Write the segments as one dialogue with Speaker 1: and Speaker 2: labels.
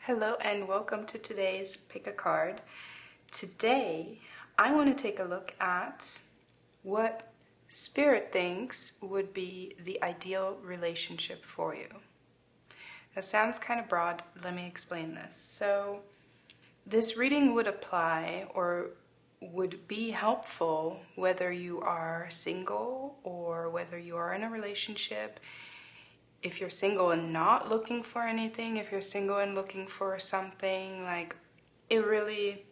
Speaker 1: Hello and welcome to today's Pick a Card. Today, I want to take a look at what Spirit thinks would be the ideal relationship for you. That sounds kind of broad. Let me explain this. So, this reading would apply or would be helpful whether you are single or whether you are in a relationship. If you're single and not looking for anything, if you're single and looking for something, it really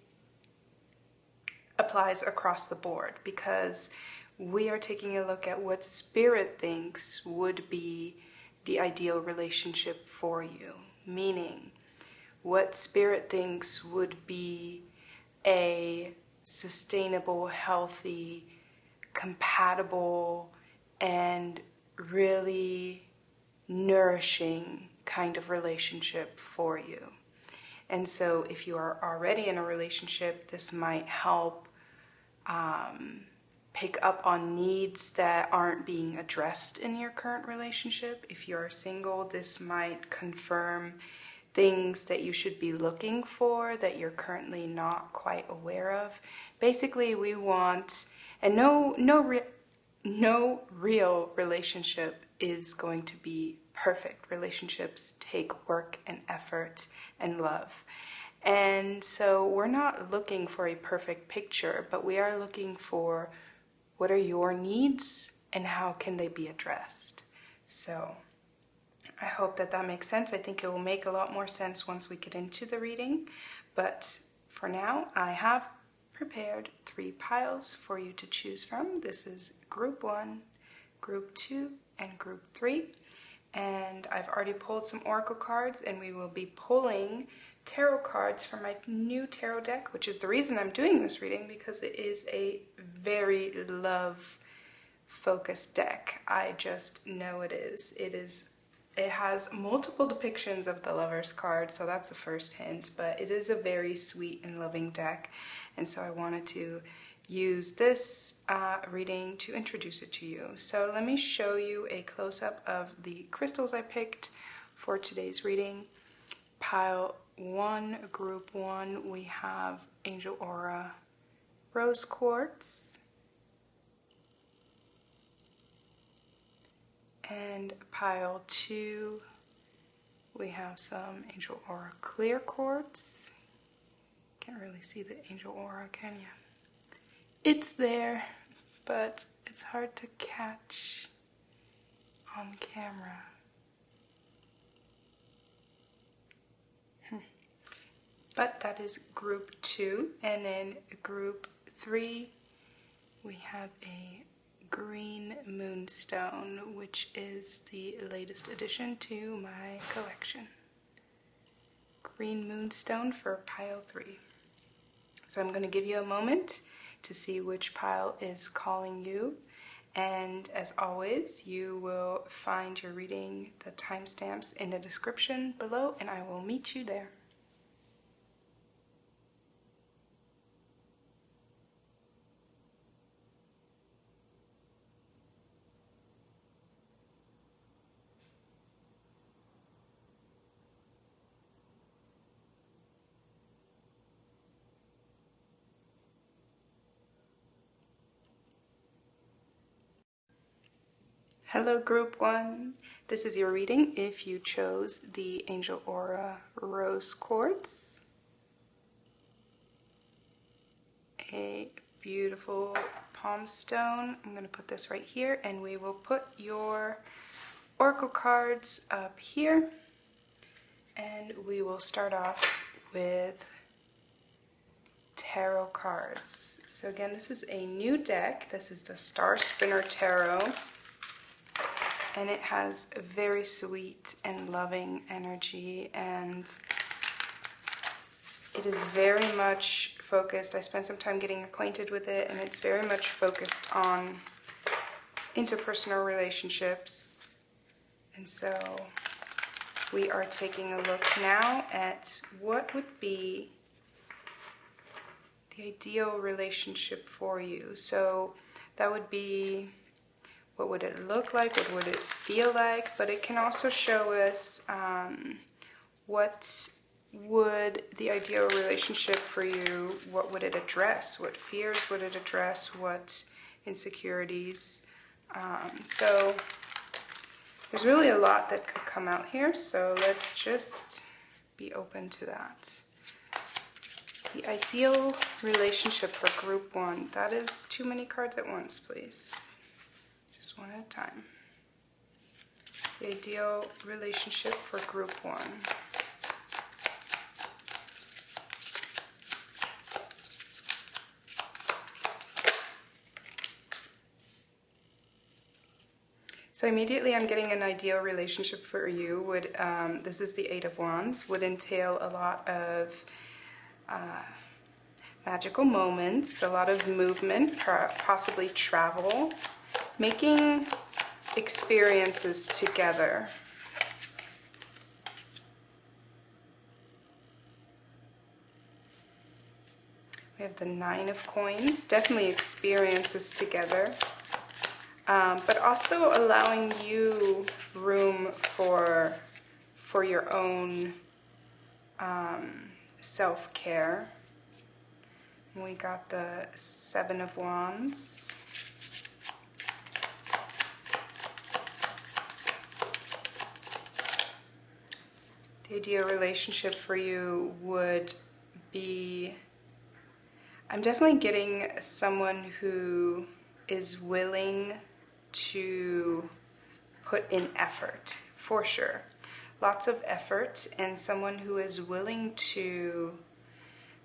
Speaker 1: applies across the board because we are taking a look at what Spirit thinks would be the ideal relationship for you. Meaning, what Spirit thinks would be a sustainable, healthy, compatible, and really nourishing kind of relationship for you. And so if you are already in a relationship, this might help pick up on needs that aren't being addressed in your current relationship. If you're single, this might confirm things that you should be looking for that you're currently not quite aware of. Basically, we want, and no real relationship is going to be perfect. Relationships take work and effort and love. And so we're not looking for a perfect picture, but we are looking for what are your needs and how can they be addressed. So I hope that makes sense. I think it will make a lot more sense once we get into the reading. But for now, I have prepared 3 piles for you to choose from. This is Group 1, Group 2, and Group 3. And I've already pulled some oracle cards, and we will be pulling tarot cards from my new tarot deck, which is the reason I'm doing this reading, because it is a very love-focused deck. I just know it is. It has multiple depictions of the Lover's card, so that's the first hint, but it is a very sweet and loving deck, and so I wanted to use this reading to introduce it to you. So let me show you a close-up of the crystals I picked for today's reading. Pile 1, Group 1, we have Angel Aura Rose Quartz. And pile 2, we have some Angel Aura Clear Quartz. Can't really see the Angel Aura, can you? It's there, but it's hard to catch on camera. But that is Group 2, and in Group 3, we have a Green Moonstone, which is the latest addition to my collection. Green Moonstone for pile 3. So I'm going to give you a moment to see which pile is calling you. And as always, you will find your reading, the timestamps in the description below, and I will meet you there. Hello Group 1, this is your reading if you chose the Angel Aura Rose Quartz. A beautiful palm stone. I'm going to put this right here, and we will put your oracle cards up here, and we will start off with tarot cards. So again, this is a new deck. This is the Star Spinner Tarot. And it has a very sweet and loving energy, and it is very much focused. I spent some time getting acquainted with it, and it's very much focused on interpersonal relationships. And so we are taking a look now at what would be the ideal relationship for you. So that would be, what would it look like? What would it feel like? But it can also show us what would the ideal relationship for you, what would it address? What fears would it address? What insecurities? So there's really a lot that could come out here, so let's just be open to that. The ideal relationship for group one. That is too many cards at once, please. Just one at a time. The ideal relationship for group one. So immediately I'm getting an ideal relationship for you. This is the Eight of Wands, would entail a lot of magical moments, a lot of movement, possibly travel, making experiences together. We have the Nine of Coins, definitely experiences together. But also allowing you room for your own self-care. We got the Seven of Wands. The ideal relationship for you would be, I'm definitely getting someone who is willing to put in effort, for sure. Lots of effort, and someone who is willing to,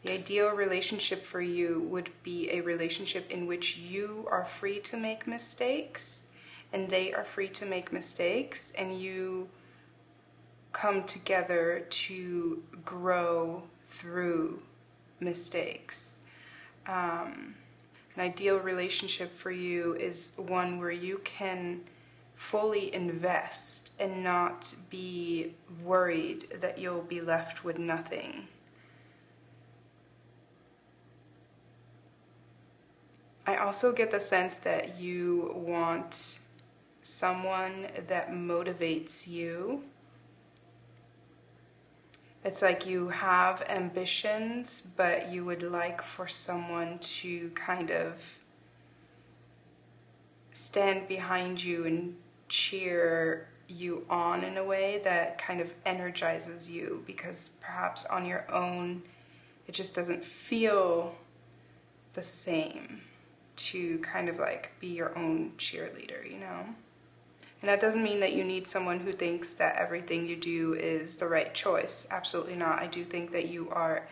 Speaker 1: the ideal relationship for you would be a relationship in which you are free to make mistakes, and they are free to make mistakes, and you come together to grow through mistakes. An ideal relationship for you is one where you can fully invest and not be worried that you'll be left with nothing. I also get the sense that you want someone that motivates you. It's like you have ambitions, but you would like for someone to kind of stand behind you and cheer you on in a way that kind of energizes you, because perhaps on your own it just doesn't feel the same to kind of like be your own cheerleader, you know? And that doesn't mean that you need someone who thinks that everything you do is the right choice. Absolutely not. I do think that you are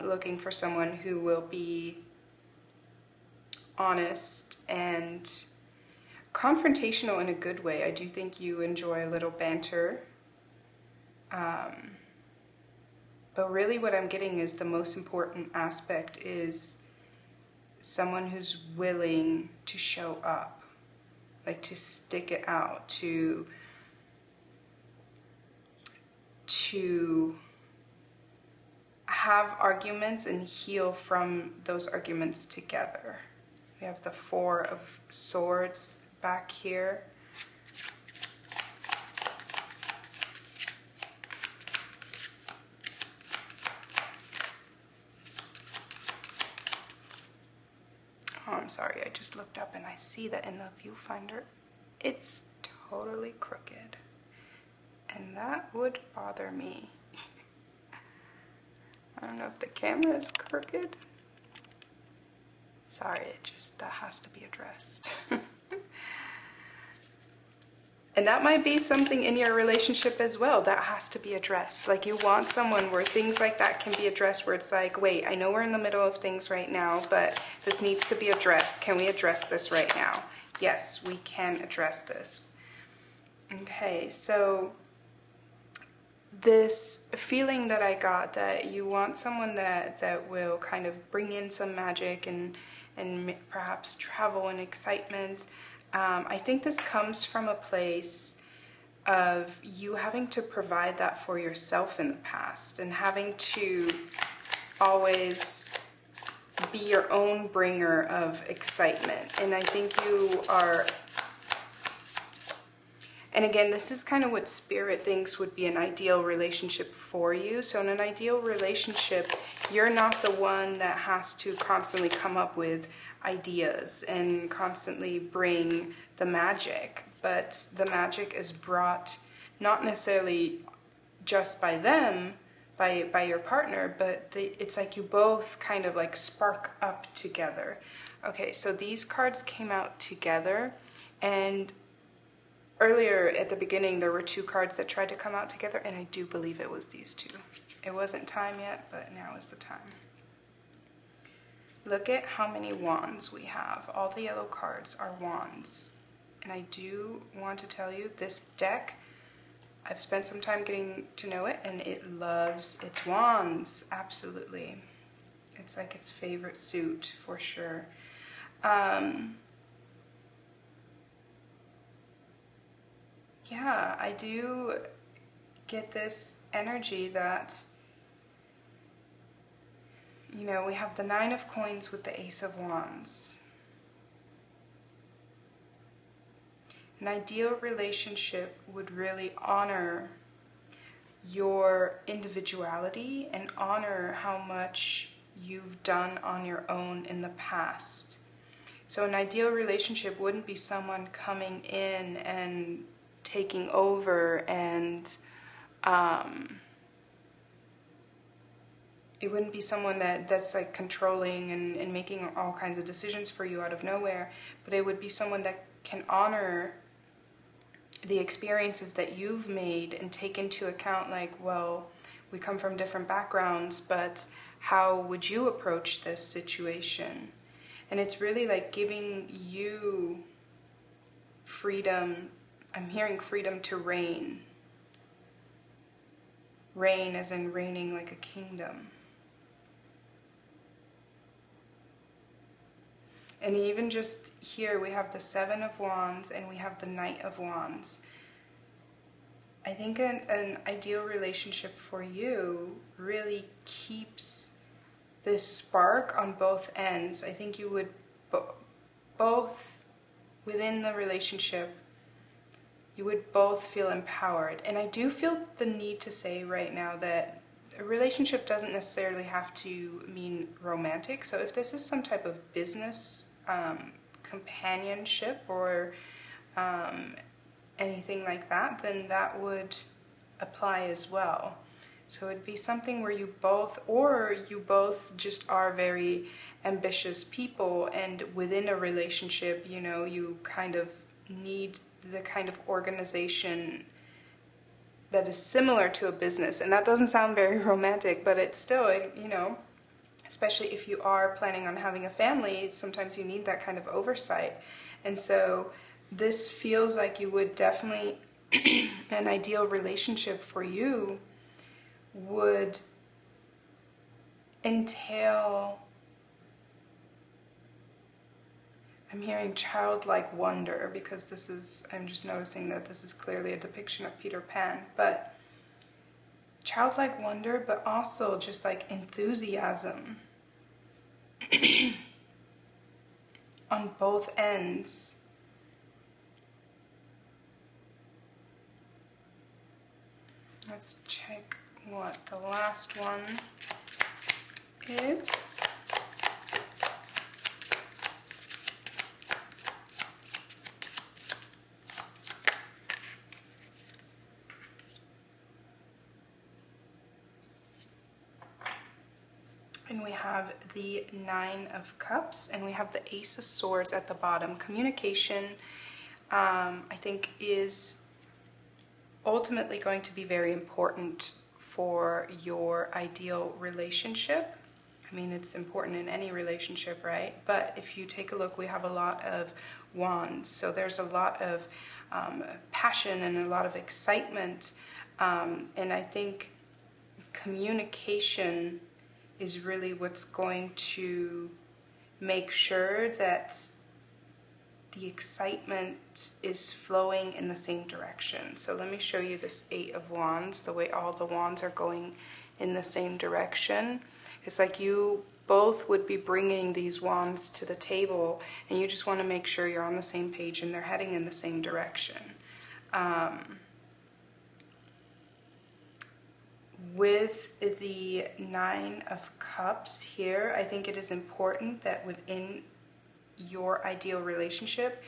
Speaker 1: looking for someone who will be honest and confrontational in a good way. I do think you enjoy a little banter. But really what I'm getting is the most important aspect is someone who's willing to show up. Like to stick it out, to have arguments and heal from those arguments together. We have the Four of Swords back here. Oh, I'm sorry, I just looked up and I see that in the viewfinder it's totally crooked. And that would bother me. I don't know if the camera is crooked. Sorry, that has to be addressed. And that might be something in your relationship as well that has to be addressed. Like you want someone where things like that can be addressed, where it's like, wait, I know we're in the middle of things right now, but this needs to be addressed. Can we address this right now? Yes, we can address this. Okay, so this feeling that I got that you want someone that will kind of bring in some magic and perhaps travel and excitement. I think this comes from a place of you having to provide that for yourself in the past and having to always be your own bringer of excitement. And I think you are, And again, this is kind of what Spirit thinks would be an ideal relationship for you. So in an ideal relationship, you're not the one that has to constantly come up with ideas and constantly bring the magic. But the magic is brought not necessarily just by them, by your partner, but it's like you both kind of like spark up together. Okay, so these cards came out together, and earlier at the beginning there were two cards that tried to come out together, and I do believe it was these two. It wasn't time yet, but now is the time. Look at how many wands we have. All the yellow cards are wands. And I do want to tell you, this deck, I've spent some time getting to know it, and it loves its wands, absolutely. It's like its favorite suit, for sure. Yeah, I do get this energy that, you know, we have the Nine of Coins with the Ace of Wands. An ideal relationship would really honor your individuality and honor how much you've done on your own in the past. So an ideal relationship wouldn't be someone coming in and taking over, and it wouldn't be someone that's like controlling and making all kinds of decisions for you out of nowhere, but it would be someone that can honor the experiences that you've made and take into account, like, well, we come from different backgrounds, but how would you approach this situation? And it's really like giving you freedom. I'm hearing freedom to reign. Reign as in reigning like a kingdom. And even just here, we have the Seven of Wands and we have the Knight of Wands. I think an ideal relationship for you really keeps this spark on both ends. I think you would both, within the relationship, you would both feel empowered. And I do feel the need to say right now that a relationship doesn't necessarily have to mean romantic. So if this is some type of business companionship or anything like that, then that would apply as well. So it'd be something where you both just are very ambitious people, and within a relationship, you know, you kind of need the kind of organization that is similar to a business. And that doesn't sound very romantic, but it's still, you know, especially if you are planning on having a family, sometimes you need that kind of oversight. And so this feels like you would definitely, an ideal relationship for you would entail, I'm hearing childlike wonder, because this is, I'm just noticing that this is clearly a depiction of Peter Pan, but childlike wonder, but also just like enthusiasm on both ends. Let's check what the last one is. And we have the Nine of Cups, and we have the Ace of Swords at the bottom. Communication, I think, is ultimately going to be very important for your ideal relationship. I mean, it's important in any relationship, right? But if you take a look, we have a lot of wands. So there's a lot of passion and a lot of excitement. And I think communication is really what's going to make sure that the excitement is flowing in the same direction. So let me show you this Eight of Wands, the way all the wands are going in the same direction. It's like you both would be bringing these wands to the table, and you just want to make sure you're on the same page and they're heading in the same direction. With the Nine of Cups here, I think it is important that within your ideal relationship,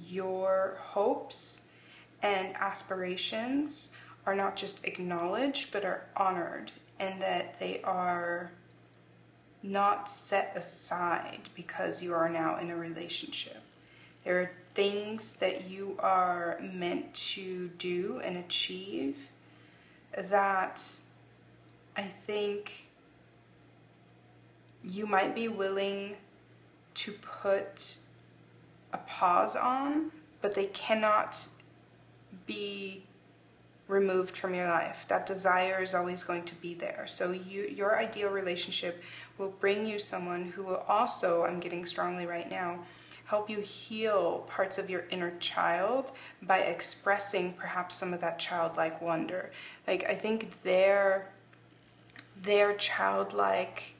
Speaker 1: your hopes and aspirations are not just acknowledged, but are honored, and that they are not set aside because you are now in a relationship. There are things that you are meant to do and achieve that I think you might be willing to put a pause on, but they cannot be removed from your life. That desire is always going to be there. So your ideal relationship will bring you someone who will also, I'm getting strongly right now, help you heal parts of your inner child by expressing perhaps some of that childlike wonder. Like, I think their childlike,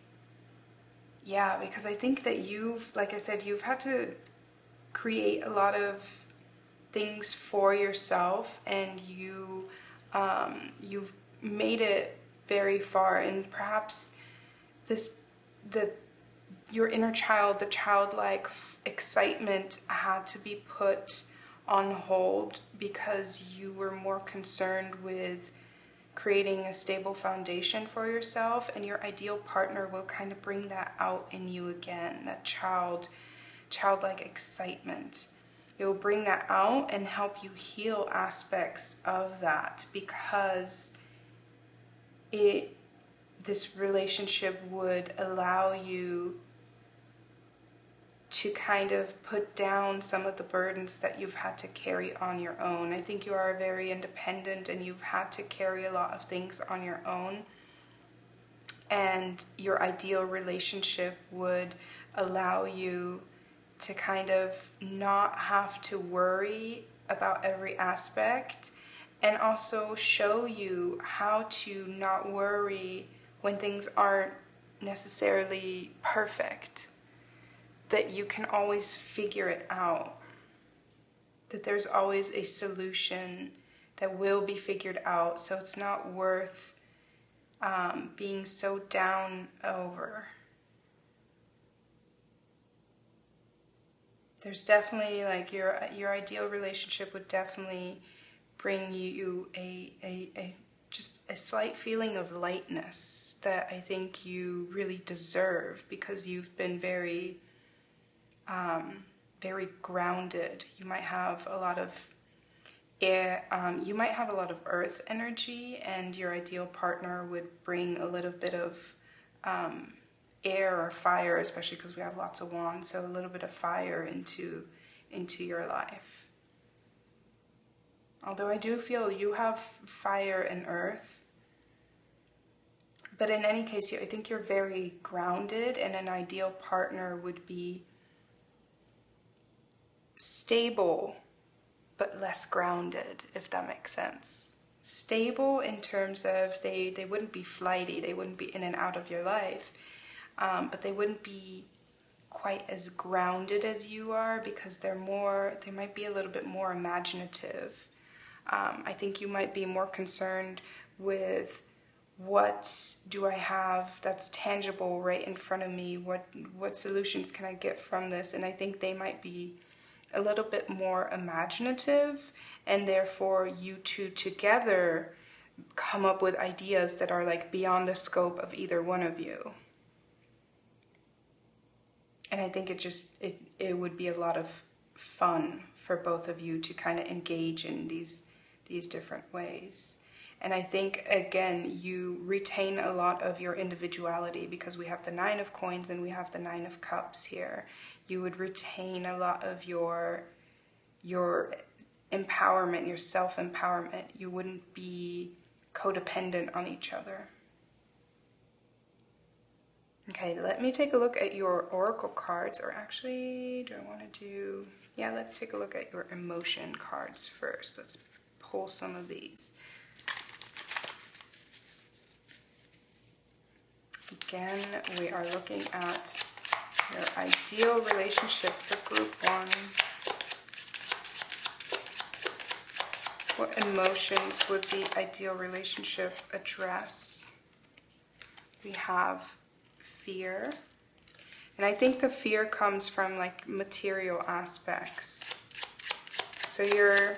Speaker 1: yeah, because I think that you've, like I said, you've had to create a lot of things for yourself, and you've made it very far, and perhaps your inner child, the childlike excitement had to be put on hold because you were more concerned with creating a stable foundation for yourself, and your ideal partner will kind of bring that out in you again, that childlike excitement. It will bring that out and help you heal aspects of that, because this relationship would allow you to kind of put down some of the burdens that you've had to carry on your own. I think you are very independent and you've had to carry a lot of things on your own. And your ideal relationship would allow you to kind of not have to worry about every aspect, and also show you how to not worry when things aren't necessarily perfect. That you can always figure it out, that there's always a solution that will be figured out, so it's not worth being so down over. There's definitely, like, your ideal relationship would definitely bring you just a slight feeling of lightness that I think you really deserve, because you've been very grounded. You might have a lot of air, you might have a lot of earth energy, and your ideal partner would bring a little bit of air or fire, especially because we have lots of wands, so a little bit of fire into your life. Although I do feel you have fire and earth, but in any case, I think you're very grounded, and an ideal partner would be stable but less grounded, if that makes sense. Stable in terms of they wouldn't be flighty, they wouldn't be in and out of your life, but they wouldn't be quite as grounded as you are, because they might be a little bit more imaginative. I think you might be more concerned with, what do I have that's tangible right in front of me? What solutions can I get from this? And I think they might be a little bit more imaginative, and therefore you two together come up with ideas that are like beyond the scope of either one of you. And I think it would be a lot of fun for both of you to kind of engage in these different ways. And I think, again, you retain a lot of your individuality, because we have the Nine of Coins and we have the Nine of Cups here. You would retain a lot of your empowerment, your self-empowerment. You wouldn't be codependent on each other. Okay, let me take a look at your oracle cards, or actually, do I want to do... Yeah, let's take a look at your emotion cards first. Let's pull some of these. Again, we are looking at your ideal relationship for group 1. What emotions would the ideal relationship address? We have fear. And I think the fear comes from like material aspects. So your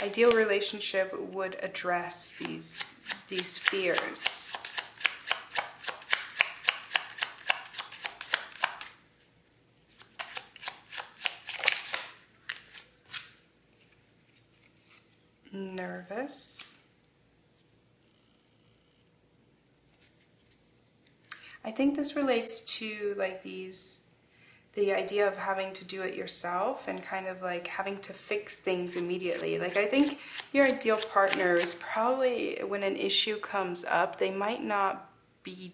Speaker 1: ideal relationship would address these fears. Nervous. I think this relates to like the idea of having to do it yourself and kind of like having to fix things immediately. Like I think your ideal partner is probably, when an issue comes up, they might not be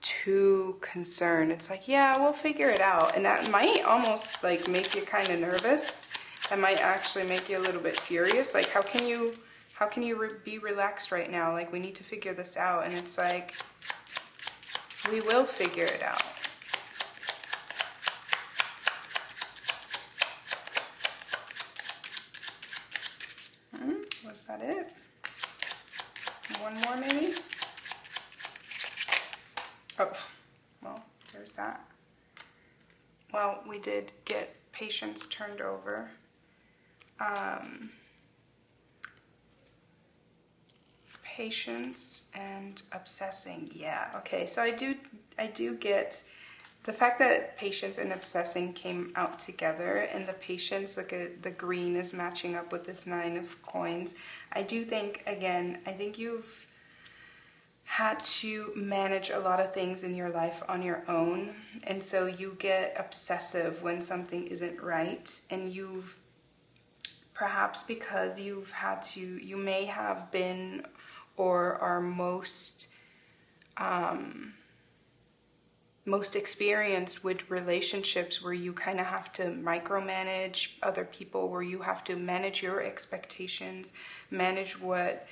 Speaker 1: too concerned. It's like, yeah, we'll figure it out. And that might almost like make you kind of nervous. That might actually make you a little bit furious. Like, how can you be relaxed right now? Like, we need to figure this out. And it's like, we will figure it out. Was that it? One more maybe? Oh, well, there's that. Well, we did get patience turned over. Patience and obsessing. Yeah, okay. So I do get the fact that patience and obsessing came out together, and the patience, look at the green is matching up with this 9 of coins. I do think, again, I think you've had to manage a lot of things in your life on your own, and so you get obsessive when something isn't right, and you've perhaps because you've had to, you may have been or are most experienced with relationships where you kind of have to micromanage other people, where you have to manage your expectations, manage what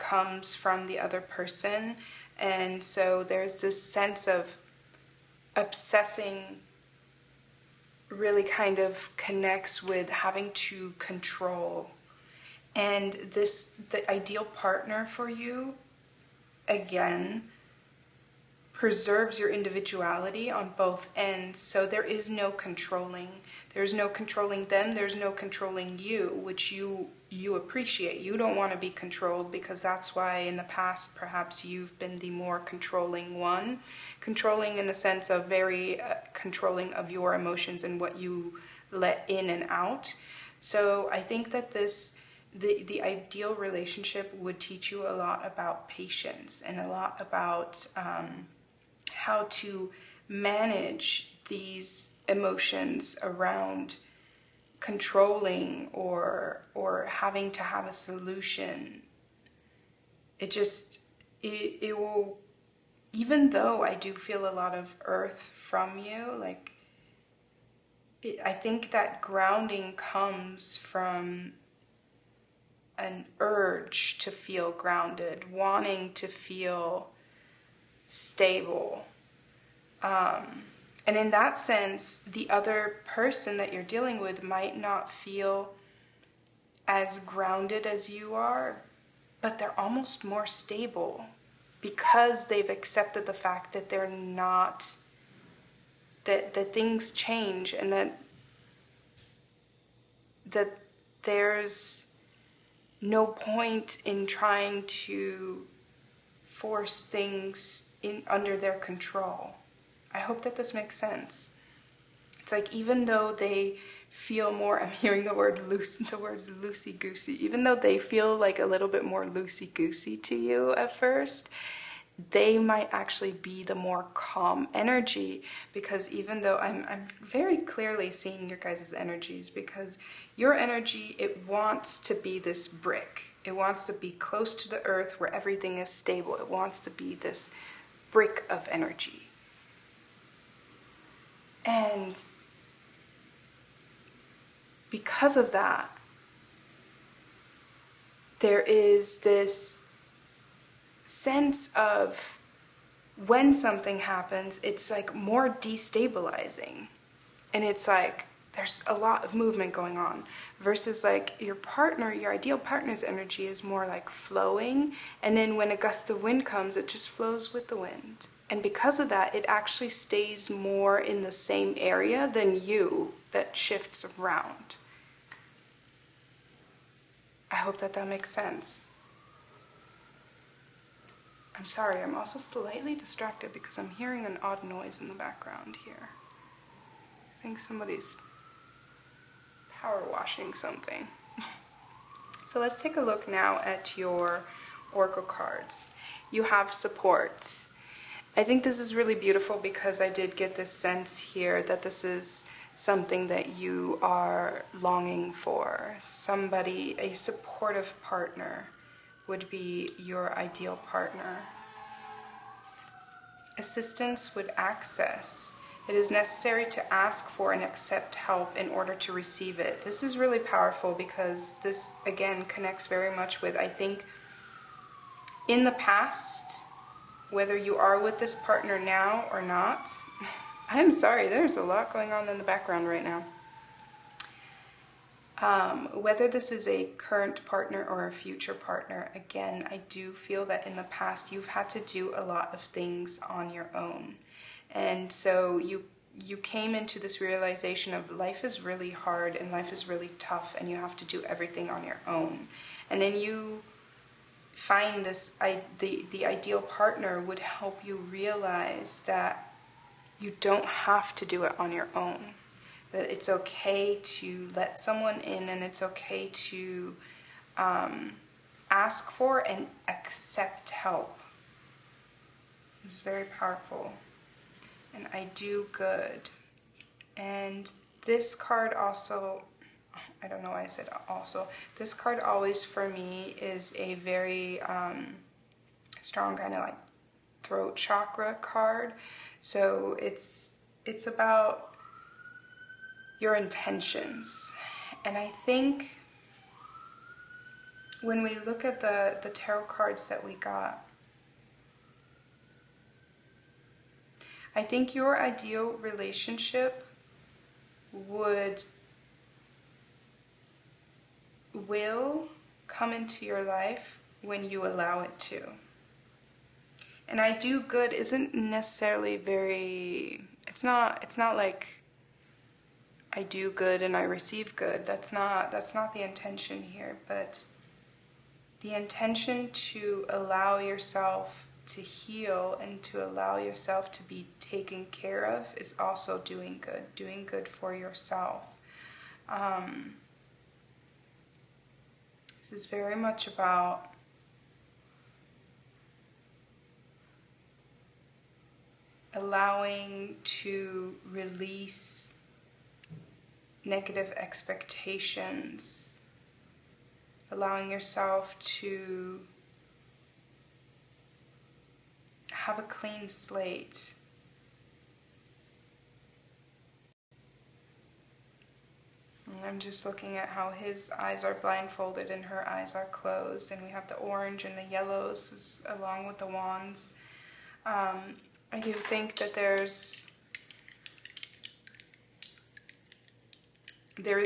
Speaker 1: comes from the other person. And so there's this sense of obsessing really kind of connects with having to control. And the ideal partner for you, again, preserves your individuality on both ends. So there is no controlling. There's no controlling them. There's no controlling you, which you appreciate. You don't want to be controlled, because that's why in the past perhaps you've been the more controlling one. Controlling in the sense of very controlling of your emotions and what you let in and out. So I think that the ideal relationship would teach you a lot about patience and a lot about how to manage these emotions around controlling or having to have a solution. It will, even though I do feel a lot of earth from you, like I think that grounding comes from an urge to feel grounded, wanting to feel stable. And in that sense, the other person that you're dealing with might not feel as grounded as you are, but they're almost more stable because they've accepted the fact that they're not, that things change, and that there's no point in trying to force things in under their control. I hope that this makes sense. It's like, even though they feel more, I'm hearing the words loosey-goosey, even though they feel like a little bit more loosey-goosey to you at first, they might actually be the more calm energy, because even though I'm very clearly seeing your guys' energies, because your energy, it wants to be this brick. It wants to be close to the earth where everything is stable. It wants to be this brick of energy. And because of that, there is this sense of, when something happens, it's like more destabilizing. And it's like, there's a lot of movement going on, versus like your partner, your ideal partner's energy is more like flowing, and then when a gust of wind comes, it just flows with the wind. And because of that, it actually stays more in the same area than you, that shifts around. I hope that that makes sense. I'm sorry, I'm also slightly distracted because I'm hearing an odd noise in the background here. I think somebody's power washing something. So let's take a look now at your oracle cards. You have support. I think this is really beautiful because I did get this sense here that this is something that you are longing for. Somebody, a supportive partner would be your ideal partner. Assistance with access. It is necessary to ask for and accept help in order to receive it. This is really powerful because this, again, connects very much with, I think, in the past, whether you are with this partner now or not. I'm sorry, there's a lot going on in the background right now. Whether this is a current partner or a future partner, again, I do feel that in the past you've had to do a lot of things on your own. And so you came into this realization of life is really hard and life is really tough and you have to do everything on your own. And then you find this, the ideal partner would help you realize that you don't have to do it on your own. That it's okay to let someone in, and it's okay to ask for and accept help. It's very powerful. And I do good. And this card also, I don't know why I said also, this card always for me is a very strong kind of like throat chakra card. So it's about your intentions. And I think when we look at the tarot cards that we got, I think your ideal relationship will come into your life when you allow it to. And I do good isn't necessarily very, it's not like I do good and I receive good. That's not the intention here, but the intention to allow yourself to heal and to allow yourself to be taken care of is also doing good for yourself. This is very much about allowing to release negative expectations, allowing yourself to have a clean slate. And I'm just looking at how his eyes are blindfolded and her eyes are closed, and we have the orange and the yellows along with the wands. I do think that there is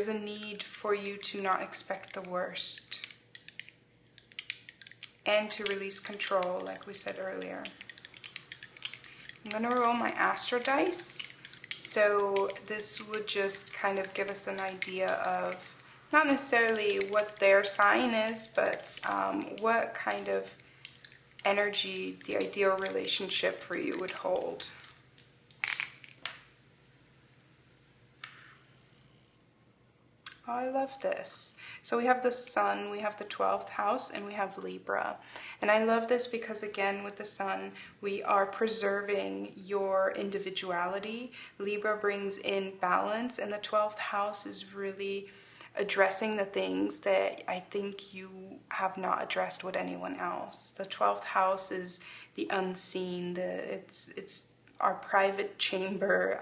Speaker 1: a need for you to not expect the worst and to release control, like we said earlier. I'm going to roll my Astro dice. So this would just kind of give us an idea of not necessarily what their sign is, but what kind of energy the ideal relationship for you would hold. Oh, I love this. So we have the Sun, we have the 12th house, and we have Libra. And I love this because, again, with the Sun, we are preserving your individuality. Libra brings in balance, and the 12th house is really addressing the things that I think you have not addressed with anyone else. The 12th house is the unseen, it's our private chamber.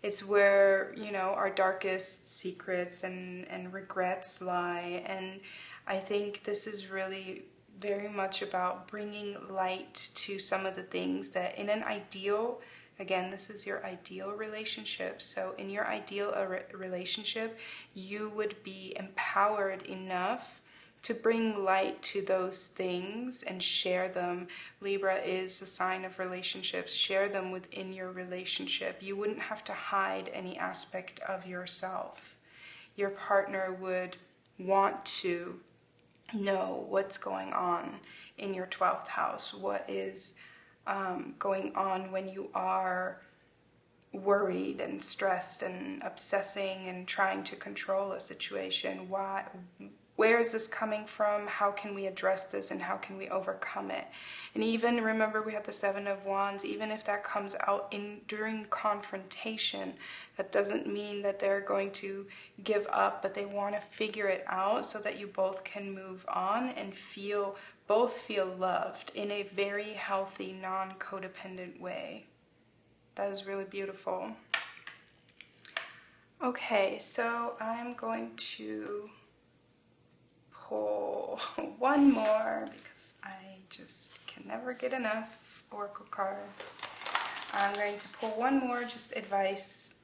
Speaker 1: It's where, you know, our darkest secrets and regrets lie. And I think this is really very much about bringing light to some of the things that in an ideal Again, this is your ideal relationship. So in your ideal relationship, you would be empowered enough to bring light to those things and share them. Libra is a sign of relationships. Share them within your relationship. You wouldn't have to hide any aspect of yourself. Your partner would want to know what's going on in your 12th house, what is going on when you are worried and stressed and obsessing and trying to control a situation. Where is this coming from? How can we address this, and how can we overcome it? And even, remember, we had the Seven of Wands. Even if that comes out during confrontation, that doesn't mean that they're going to give up, but they want to figure it out so that you both can move on and both feel loved in a very healthy, non-codependent way. That is really beautiful. Okay, so I'm going to pull one more because I just can never get enough oracle cards. I'm going to pull one more, just advice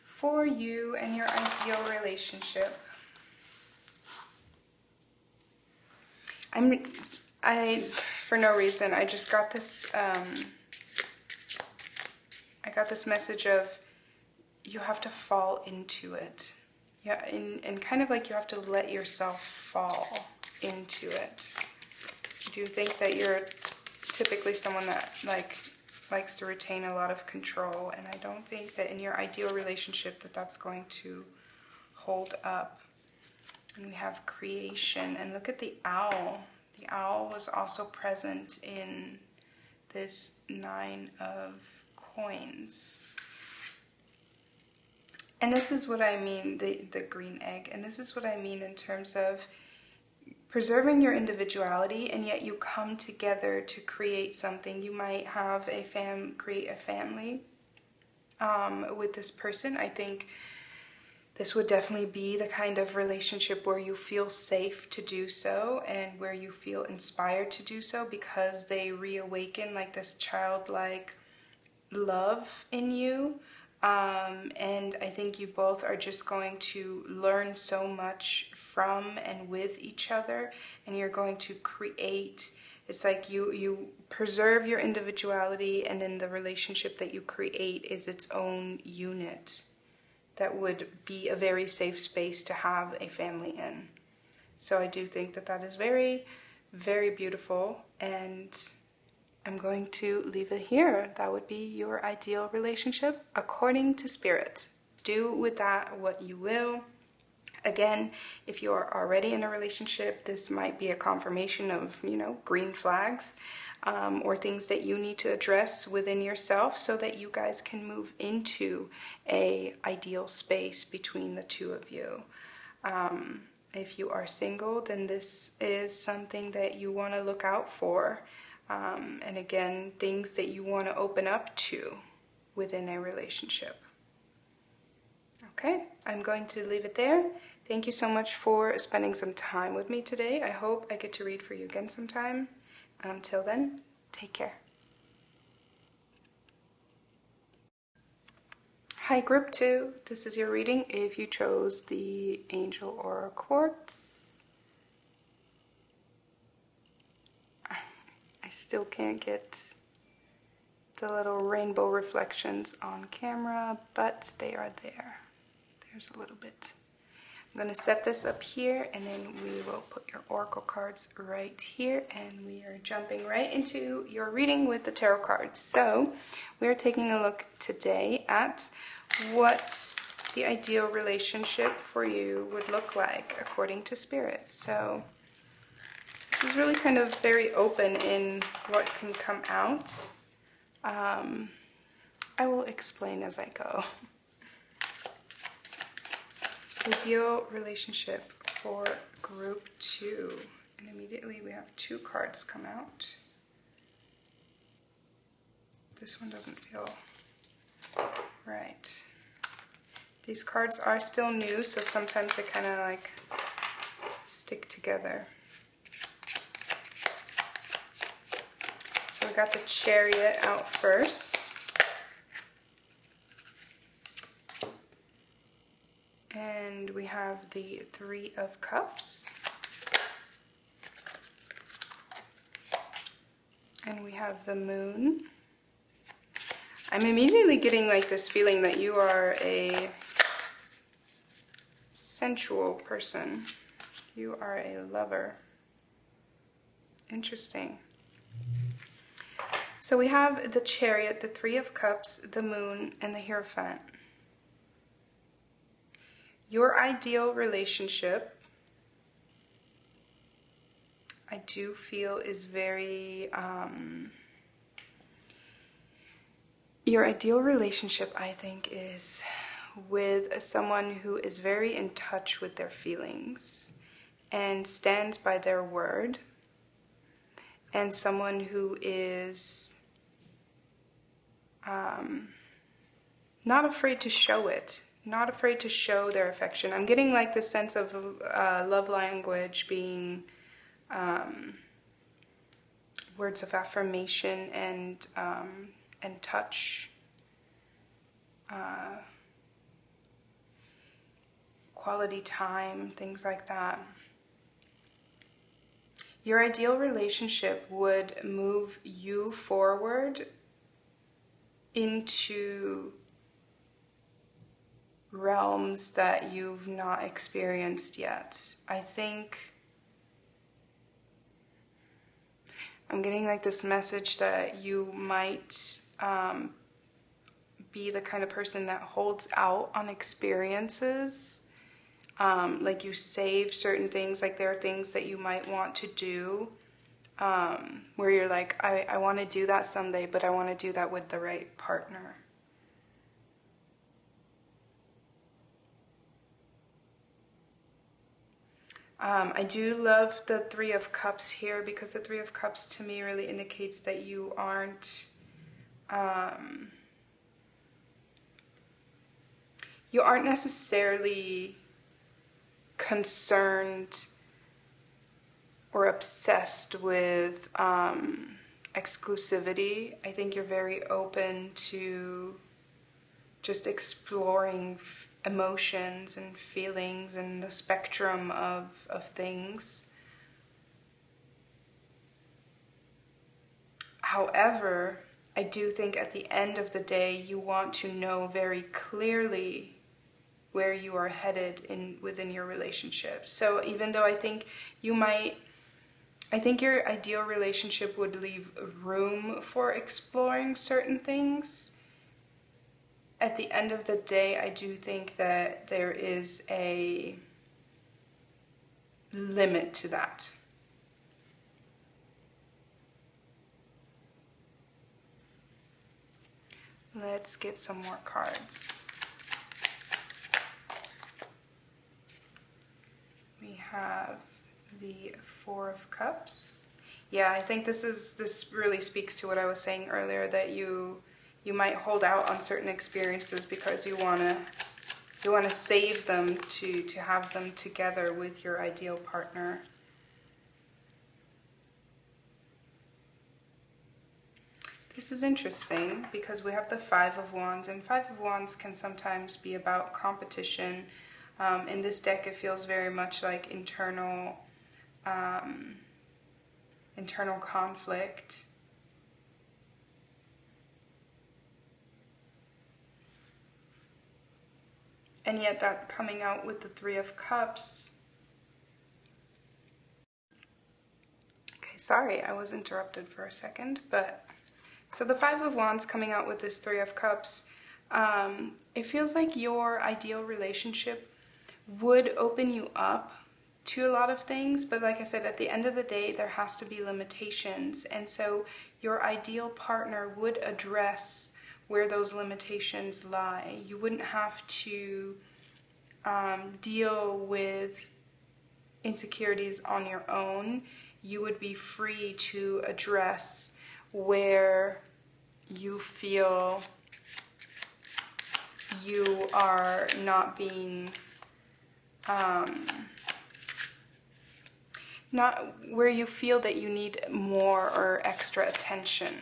Speaker 1: for you and your ideal relationship. For no reason, I just got this, I got this message of you have to fall into it. Yeah, and kind of like you have to let yourself fall into it. I do think that you're typically someone that likes to retain a lot of control, and I don't think that in your ideal relationship that's going to hold up. And we have creation, and look at the owl. The owl was also present in this Nine of Coins. And this is what I mean, the green egg, and this is what I mean in terms of preserving your individuality, and yet you come together to create something. You might have create a family with this person. I think this would definitely be the kind of relationship where you feel safe to do so and where you feel inspired to do so because they reawaken like this childlike love in you. And I think you both are just going to learn so much from and with each other, and you're going to create. It's like you preserve your individuality, and then the relationship that you create is its own unit that would be a very safe space to have a family in. So I do think that is very, very beautiful, and I'm going to leave it here. That would be your ideal relationship according to Spirit. Do with that what you will. Again, if you are already in a relationship, this might be a confirmation of, green flags or things that you need to address within yourself so that you guys can move into a ideal space between the two of you. If you are single, then this is something that you want to look out for. And again, things that you want to open up to within a relationship. Okay, I'm going to leave it there. Thank you so much for spending some time with me today. I hope I get to read for you again sometime. Until then, take care. Hi, Group 2. This is your reading if you chose the Angel Aura Quartz. I still can't get the little rainbow reflections on camera, but they are there. There's a little bit. I'm going to set this up here, and then we will put your oracle cards right here, and we are jumping right into your reading with the tarot cards. So we are taking a look today at what the ideal relationship for you would look like according to Spirit. So this is really kind of very open in what can come out. I will explain as I go. Ideal relationship for Group 2. And immediately we have 2 cards come out. This one doesn't feel right. These cards are still new, so sometimes they kind of like stick together. So we got the Chariot out first. we have the Three of Cups. And we have the Moon. I'm immediately getting like this feeling that you are a sensual person. You are a lover. Interesting. So we have the Chariot, the Three of Cups, the Moon, and the Hierophant. Your ideal relationship, I do feel, is very... your ideal relationship, I think, is with someone who is very in touch with their feelings and stands by their word, and someone who is not afraid to show it, not afraid to show their affection. I'm getting like this sense of love language being words of affirmation and touch, quality time, things like that. Your ideal relationship would move you forward into realms that you've not experienced yet. I think I'm getting like this message that you might be the kind of person that holds out on experiences. Like you save certain things, like there are things that you might want to do where you're like, I want to do that someday, but I want to do that with the right partner. I do love the Three of Cups here, because the Three of Cups to me really indicates that you aren't necessarily concerned or obsessed with exclusivity. I think you're very open to just exploring emotions and feelings and the spectrum of things. However, I do think at the end of the day you want to know very clearly where you are headed within your relationship. So even though I think your ideal relationship would leave room for exploring certain things, at the end of the day, I do think that there is a limit to that. Let's get some more cards. We have the Four of Cups. Yeah, I think this really speaks to what I was saying earlier, that you might hold out on certain experiences because you want to save them to have them together with your ideal partner. This is interesting because we have the Five of Wands, and Five of Wands can sometimes be about competition. In this deck, it feels very much like internal conflict. And yet that coming out with the Three of Cups. Okay, sorry, I was interrupted for a second, but so the Five of Wands coming out with this Three of Cups, it feels like your ideal relationship would open you up to a lot of things, but like I said, at the end of the day, there has to be limitations, and so your ideal partner would address where those limitations lie. You wouldn't have to deal with insecurities on your own. You would be free to address where you feel you are not being not where you feel that you need more or extra attention.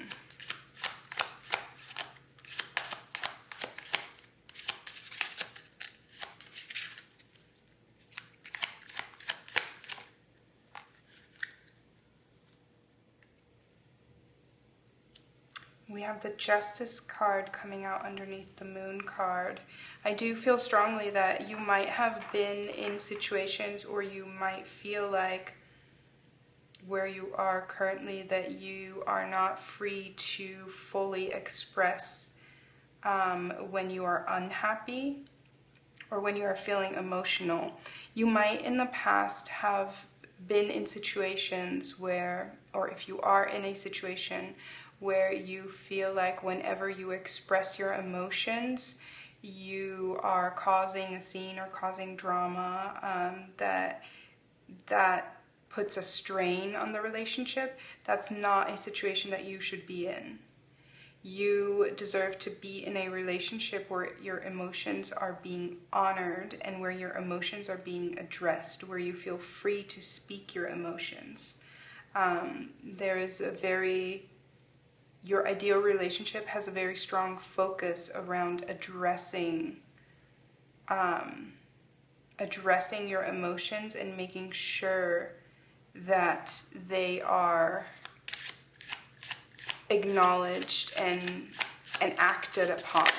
Speaker 1: We have the Justice card coming out underneath the Moon card. I do feel strongly that you might have been in situations, or you might feel like where you are currently, that you are not free to fully express when you are unhappy or when you are feeling emotional. You might in the past have been in situations where, or if you are in a situation where you feel like whenever you express your emotions, you are causing a scene or causing drama, that puts a strain on the relationship. That's not a situation that you should be in. You deserve to be in a relationship where your emotions are being honored and where your emotions are being addressed, where you feel free to speak your emotions. Your ideal relationship has a very strong focus around addressing your emotions and making sure that they are acknowledged and acted upon.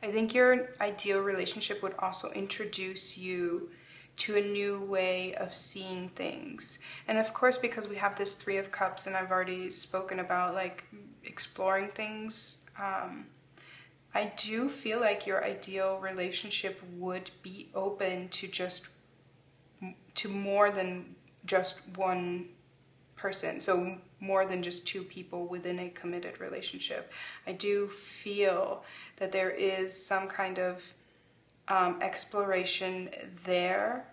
Speaker 1: I think your ideal relationship would also introduce you to a new way of seeing things. And of course, because we have this Three of Cups, and I've already spoken about like exploring things, I do feel like your ideal relationship would be open to more than just one person, so more than just two people within a committed relationship. I do feel that there is some kind of exploration there,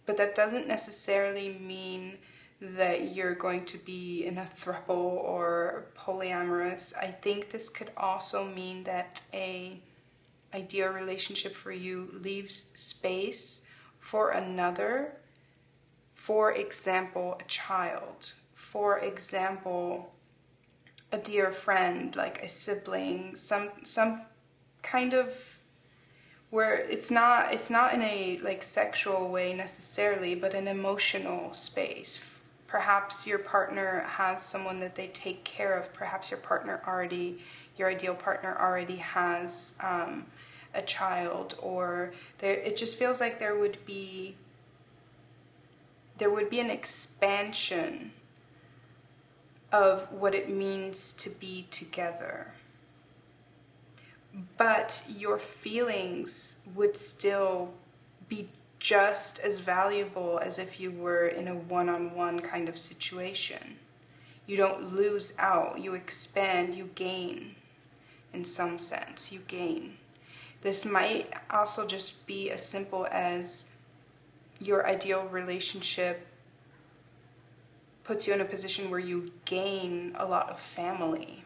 Speaker 1: but that doesn't necessarily mean that you're going to be in a throuple or polyamorous. I think this could also mean that a ideal relationship for you leaves space for another. For example, a child. For example, a dear friend, like a sibling, some kind of where it's not in a like sexual way necessarily, but an emotional space. Perhaps your partner has someone that they take care of. Perhaps your ideal partner already has a child, or it just feels like there would be an expansion of what it means to be together. But your feelings would still be just as valuable as if you were in a one-on-one kind of situation. You don't lose out, you expand, you gain. In some sense, you gain. This might also just be as simple as your ideal relationship puts you in a position where you gain a lot of family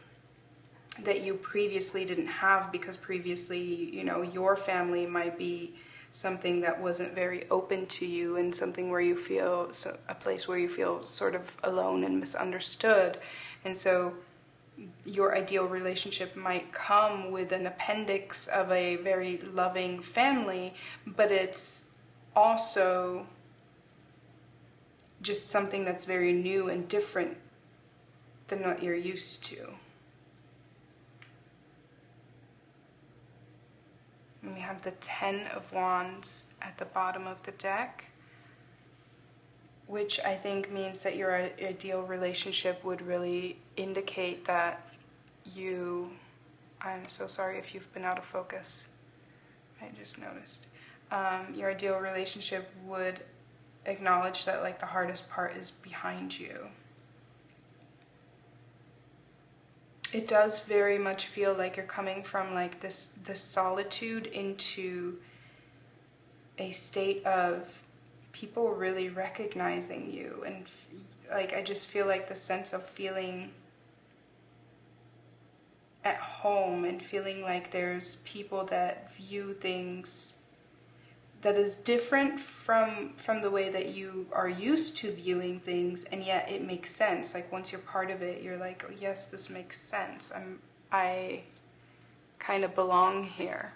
Speaker 1: that you previously didn't have, because previously, your family might be something that wasn't very open to you, and something where you feel, a place where you feel sort of alone and misunderstood. And so your ideal relationship might come with an appendix of a very loving family, but it's also just something that's very new and different than what you're used to. And we have the Ten of Wands at the bottom of the deck, which I think means that your ideal relationship would really indicate that I'm so sorry if you've been out of focus. I just noticed. Your ideal relationship would acknowledge that like the hardest part is behind you. It does very much feel like you're coming from like this solitude into a state of people really recognizing you, and like I just feel like the sense of feeling at home and feeling like there's people that view things that is different from the way that you are used to viewing things, and yet it makes sense. Like once you're part of it, you're like, oh yes, this makes sense. I kind of belong here.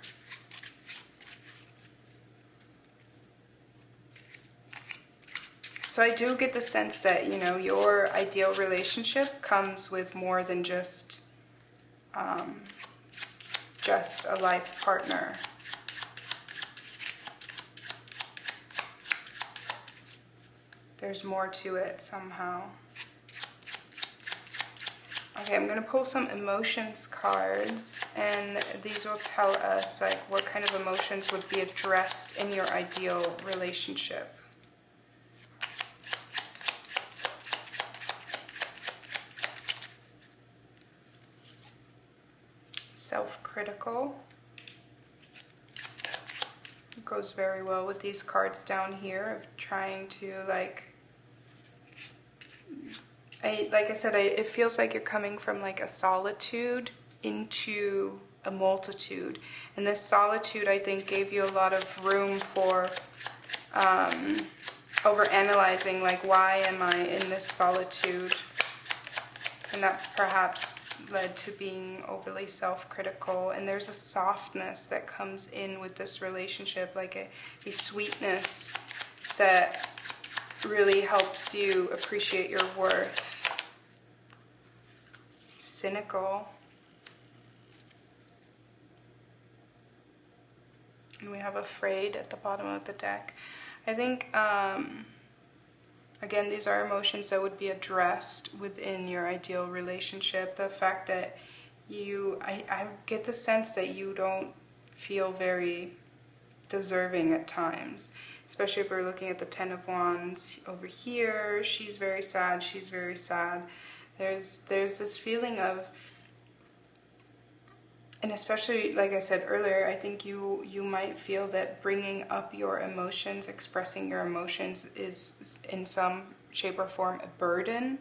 Speaker 1: So I do get the sense that, you know, your ideal relationship comes with more than just a life partner. There's more to it somehow. Okay, I'm going to pull some emotions cards, and these will tell us like what kind of emotions would be addressed in your ideal relationship. Self-critical. It goes very well with these cards down here of trying to like I said, it feels like you're coming from like a solitude into a multitude. And this solitude, I think, gave you a lot of room for overanalyzing, like, why am I in this solitude? And that perhaps led to being overly self-critical. And there's a softness that comes in with this relationship, like a sweetness that really helps you appreciate your worth. Cynical. And we have afraid at the bottom of the deck. I think, again, these are emotions that would be addressed within your ideal relationship. The fact that I get the sense that you don't feel very deserving at times. Especially if we're looking at the Ten of Wands over here. She's very sad, she's very sad. There's this feeling of, and especially, like I said earlier, I think you might feel that bringing up your emotions, expressing your emotions is in some shape or form a burden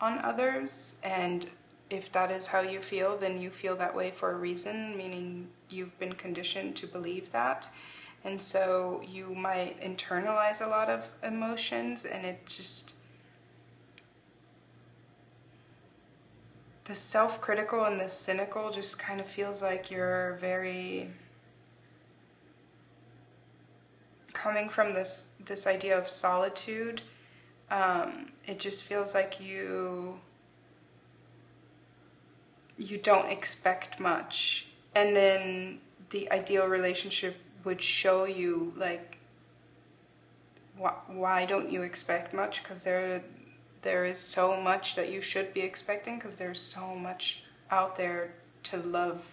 Speaker 1: on others. And if that is how you feel, then you feel that way for a reason, meaning you've been conditioned to believe that. And so you might internalize a lot of emotions, and it just, the self-critical and the cynical just kind of feels like you're very coming from this idea of solitude. It just feels like you don't expect much, and then the ideal relationship would show you like why don't you expect much, because there is so much that you should be expecting, because there's so much out there to love.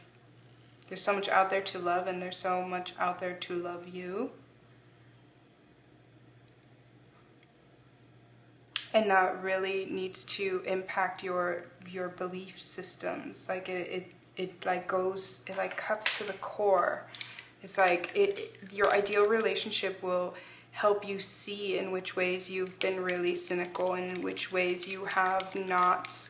Speaker 1: There's so much out there to love, and there's so much out there to love you. And that really needs to impact your belief systems. Like it cuts to the core. It's like your ideal relationship will help you see in which ways you've been really cynical, and in which ways you have not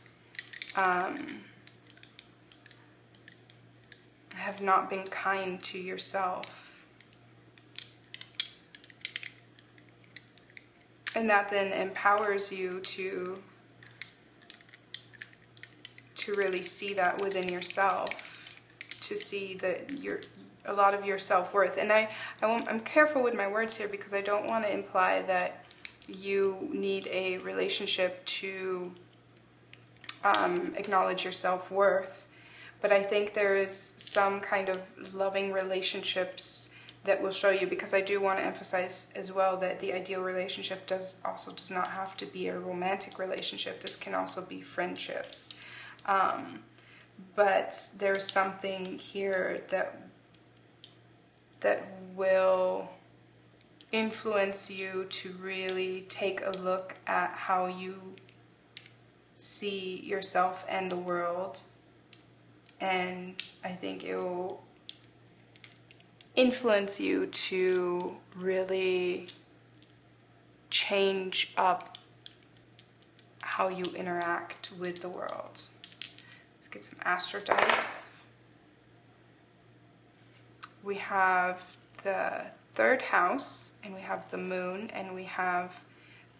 Speaker 1: been kind to yourself. And that then empowers you to really see that within yourself, to see that a lot of your self-worth. And I'm careful with my words here, because I don't want to imply that you need a relationship to acknowledge your self-worth. But I think there is some kind of loving relationships that will show you, because I do want to emphasize as well that the ideal relationship does not have to be a romantic relationship. This can also be friendships. But there's something here that will influence you to really take a look at how you see yourself and the world. And I think it will influence you to really change up how you interact with the world. Let's get some astro dice. We have the third house, and we have the moon, and we have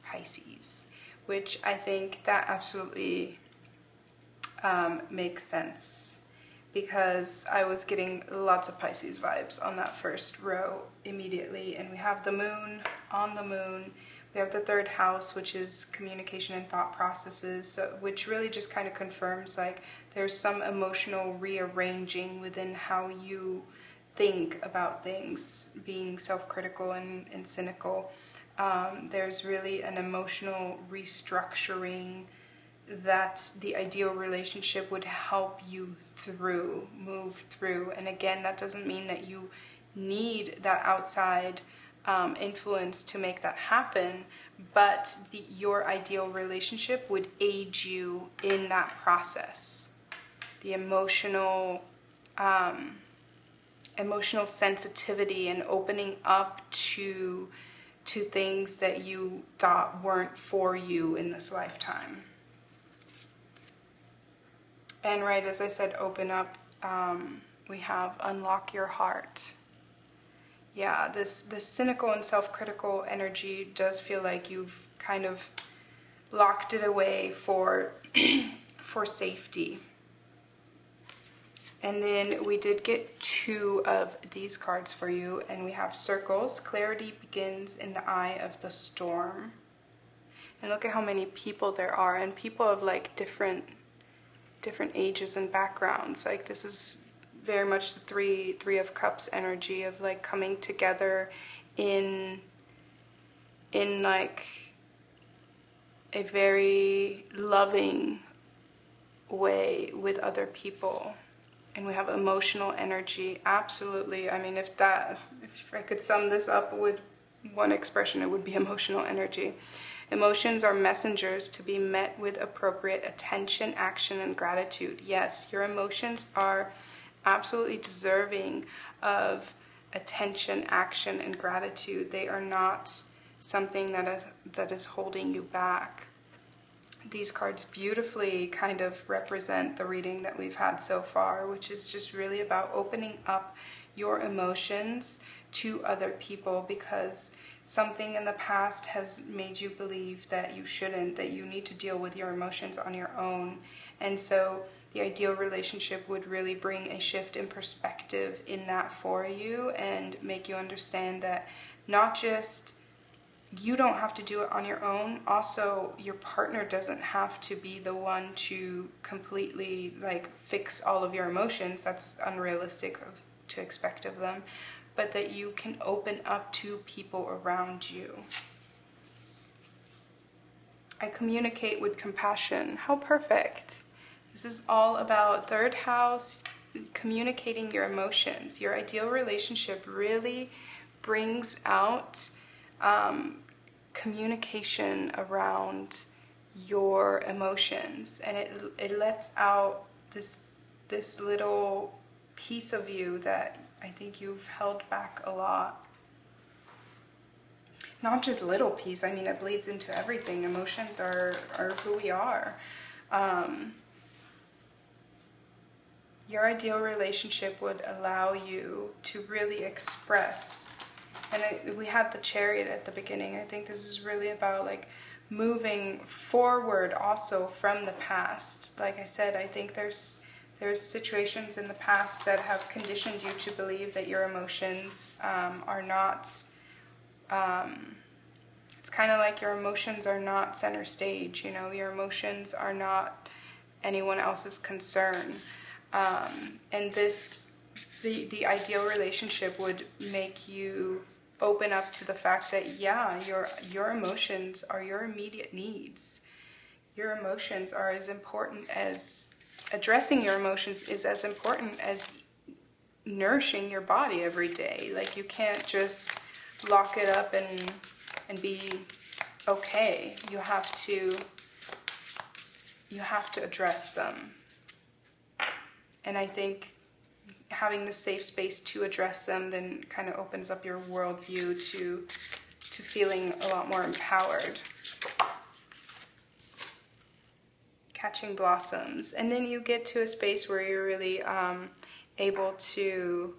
Speaker 1: Pisces, which I think that absolutely makes sense, because I was getting lots of Pisces vibes on that first row immediately. And we have the moon on the moon. We We have the third house, which is communication and thought processes, which really just kind of confirms like there's some emotional rearranging within how you think about things, being self-critical and cynical. There's really an emotional restructuring that the ideal relationship would help you move through. And again, that doesn't mean that you need that outside influence to make that happen, but your ideal relationship would aid you in that process. The emotional sensitivity and opening up to things that you thought weren't for you in this lifetime. And right as I said, open up, we have unlock your heart. Yeah, this cynical and self-critical energy does feel like you've kind of locked it away for safety. And then we did get 2 of these cards for you, and we have circles. Clarity begins in the eye of the storm. And look at how many people there are, and people of like different ages and backgrounds. Like this is very much the three of cups energy of like coming together in like a very loving way with other people. And we have emotional energy. Absolutely. I mean, if I could sum this up with one expression, it would be emotional energy. Emotions are messengers to be met with appropriate attention, action, and gratitude. Yes, your emotions are absolutely deserving of attention, action, and gratitude. They are not something that is holding you back. These cards beautifully kind of represent the reading that we've had so far, which is just really about opening up your emotions to other people, because something in the past has made you believe that you shouldn't, that you need to deal with your emotions on your own. And so the ideal relationship would really bring a shift in perspective in that for you and make you understand that not just you don't have to do it on your own, also your partner doesn't have to be the one to completely like fix all of your emotions. That's unrealistic to expect of them. But that you can open up to people around you. I communicate with compassion. How perfect. This is all about third house, communicating your emotions. Your ideal relationship really brings out communication around your emotions, and it lets out this little piece of you that I think you've held back a lot. Not just little piece, I mean it bleeds into everything. Emotions are who we are. Your ideal relationship would allow you to really express. And we had the Chariot at the beginning. I think this is really about like moving forward also from the past. Like I said, I think there's situations in the past that have conditioned you to believe that your emotions are not, it's kind of like your emotions are not center stage, you know, your emotions are not anyone else's concern. And the ideal relationship would make you open up to the fact that, yeah, your emotions are your immediate needs. Your emotions are as important as, addressing your emotions is as important as nourishing your body every day. Like you can't just lock it up and be okay. You have to address them. And I think having the safe space to address them then kind of opens up your worldview to feeling a lot more empowered. Catching blossoms. And then you get to a space where you're really able to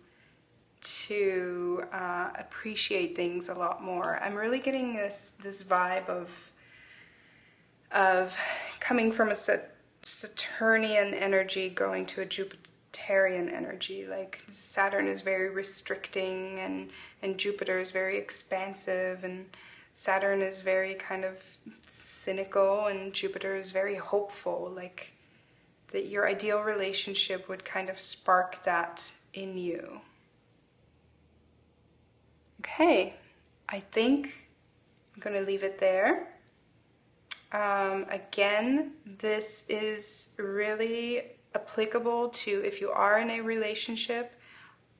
Speaker 1: appreciate things a lot more. I'm really getting this vibe of coming from a Saturnian energy going to a Jupiterian energy. Like Saturn is very restricting and Jupiter is very expansive, and Saturn is very kind of cynical and Jupiter is very hopeful, like that your ideal relationship would kind of spark that in you. Okay, I think I'm going to leave it there. Again, this is really applicable to if you are in a relationship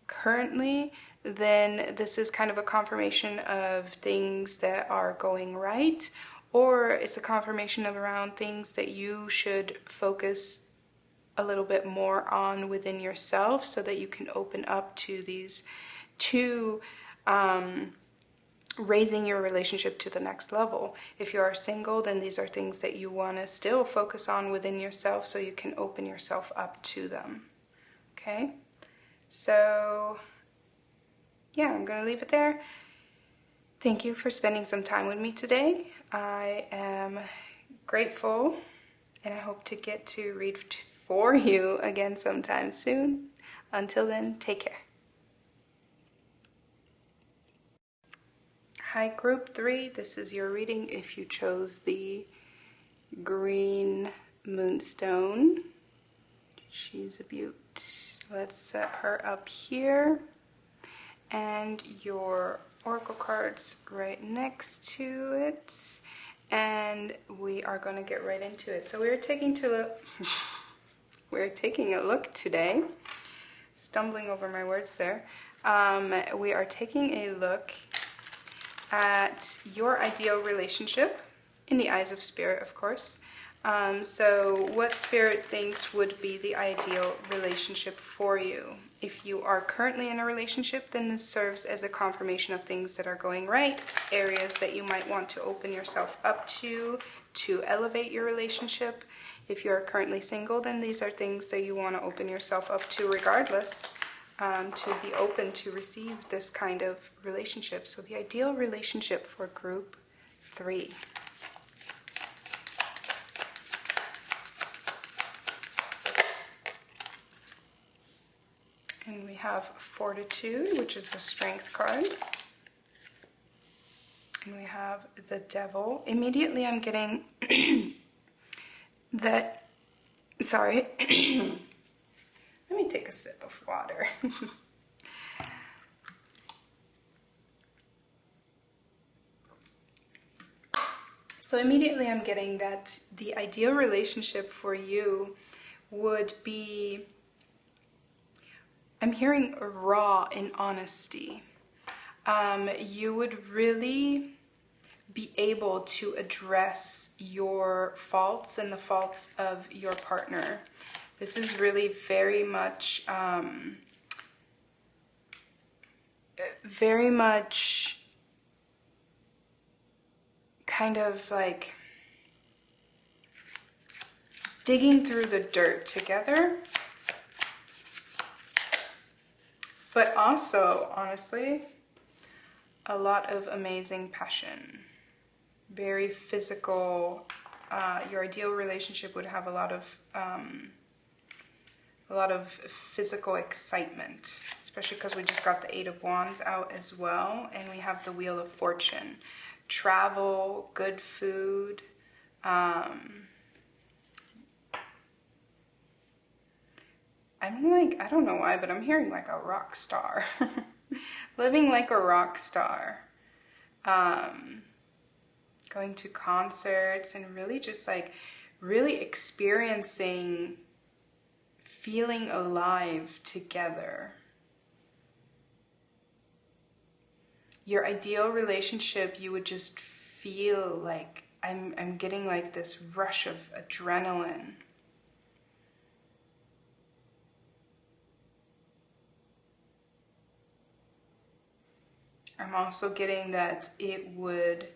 Speaker 1: currently, then this is kind of a confirmation of things that are going right, or it's a confirmation of around things that you should focus a little bit more on within yourself so that you can open up to these two raising your relationship to the next level. If you are single, then these are things that you want to still focus on within yourself so you can open yourself up to them. Okay? So, yeah, I'm going to leave it there. Thank you for spending some time with me today. I am grateful, and I hope to get to read for you again sometime soon. Until then, take care. Hi, Group 3. This is your reading if you chose the green moonstone. She's a beaut. Let's set her up here. And your oracle cards right next to it. And we are going to get right into it. So we're taking a look today. Stumbling over my words there. We are taking a look at your ideal relationship in the eyes of Spirit, of course. So what Spirit thinks would be the ideal relationship for you. If you are currently in a relationship, then this serves as a confirmation of things that are going right, areas that you might want to open yourself up to elevate your relationship. If you are currently single, then these are things that you want to open yourself up to regardless. To be open to receive this kind of relationship. So the ideal relationship for Group 3. And we have Fortitude, which is the Strength card. And we have the Devil. Immediately I'm getting that, sorry. Let me take a sip of water. So immediately I'm getting that the ideal relationship for you would be, I'm hearing raw in honesty. You would really be able to address your faults and the faults of your partner. This is really very much kind of like digging through the dirt together, but also, honestly, a lot of amazing passion, very physical. Your ideal relationship would have a lot of physical excitement, especially because we just got the Eight of Wands out as well, and we have the Wheel of Fortune. Travel, good food, I'm like, I don't know why, but I'm hearing like a rock star. Living like a rock star. Going to concerts and really just like really experiencing feeling alive together. Your ideal relationship, you would just feel like I'm getting like this rush of adrenaline. I'm also getting that it would,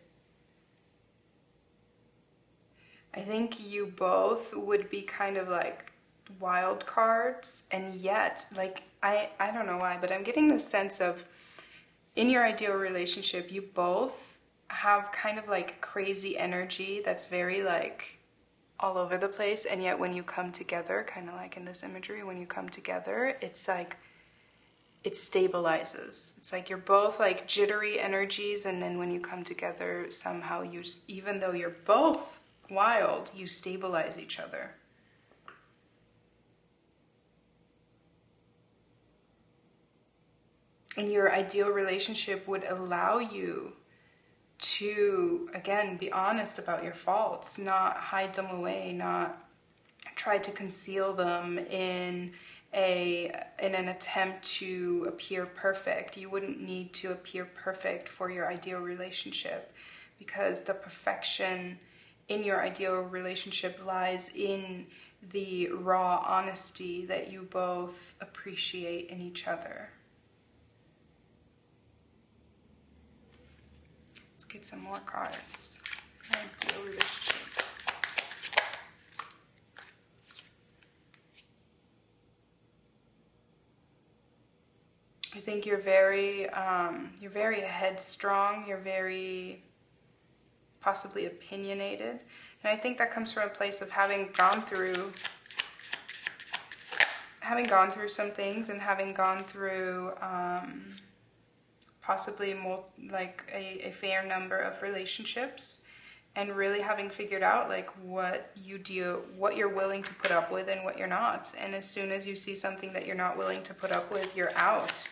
Speaker 1: I think you both would be kind of like wild cards, and yet, like, I don't know why, but I'm getting the sense of, in your ideal relationship, you both have kind of like crazy energy that's very like all over the place, and yet when you come together, kind of like in this imagery, when you come together, it's like it stabilizes. It's like you're both like jittery energies, and then when you come together, somehow you, even though you're both wild, you stabilize each other. And your ideal relationship would allow you to, again, be honest about your faults, not hide them away, not try to conceal them in an attempt to appear perfect. You wouldn't need to appear perfect for your ideal relationship, because the perfection in your ideal relationship lies in the raw honesty that you both appreciate in each other. Let's get some more cards. Ideal relationship. I think you're very headstrong. You're very possibly opinionated, and I think that comes from a place of having gone through some things, and having gone through possibly like a fair number of relationships, and really having figured out like what you're willing to put up with and what you're not. And as soon as you see something that you're not willing to put up with, you're out.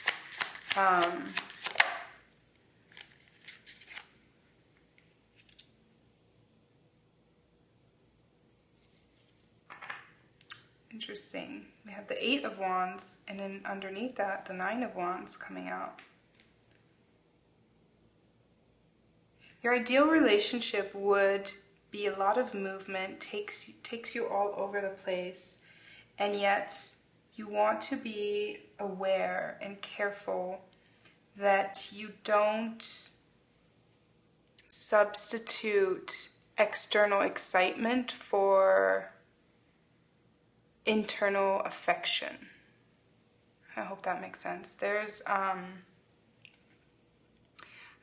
Speaker 1: Interesting. We have the 8 of Wands, and then underneath that, the 9 of Wands coming out. Your ideal relationship would be a lot of movement, takes you all over the place, and yet you want to be aware and careful that you don't substitute external excitement for internal affection. I hope that makes sense. There's I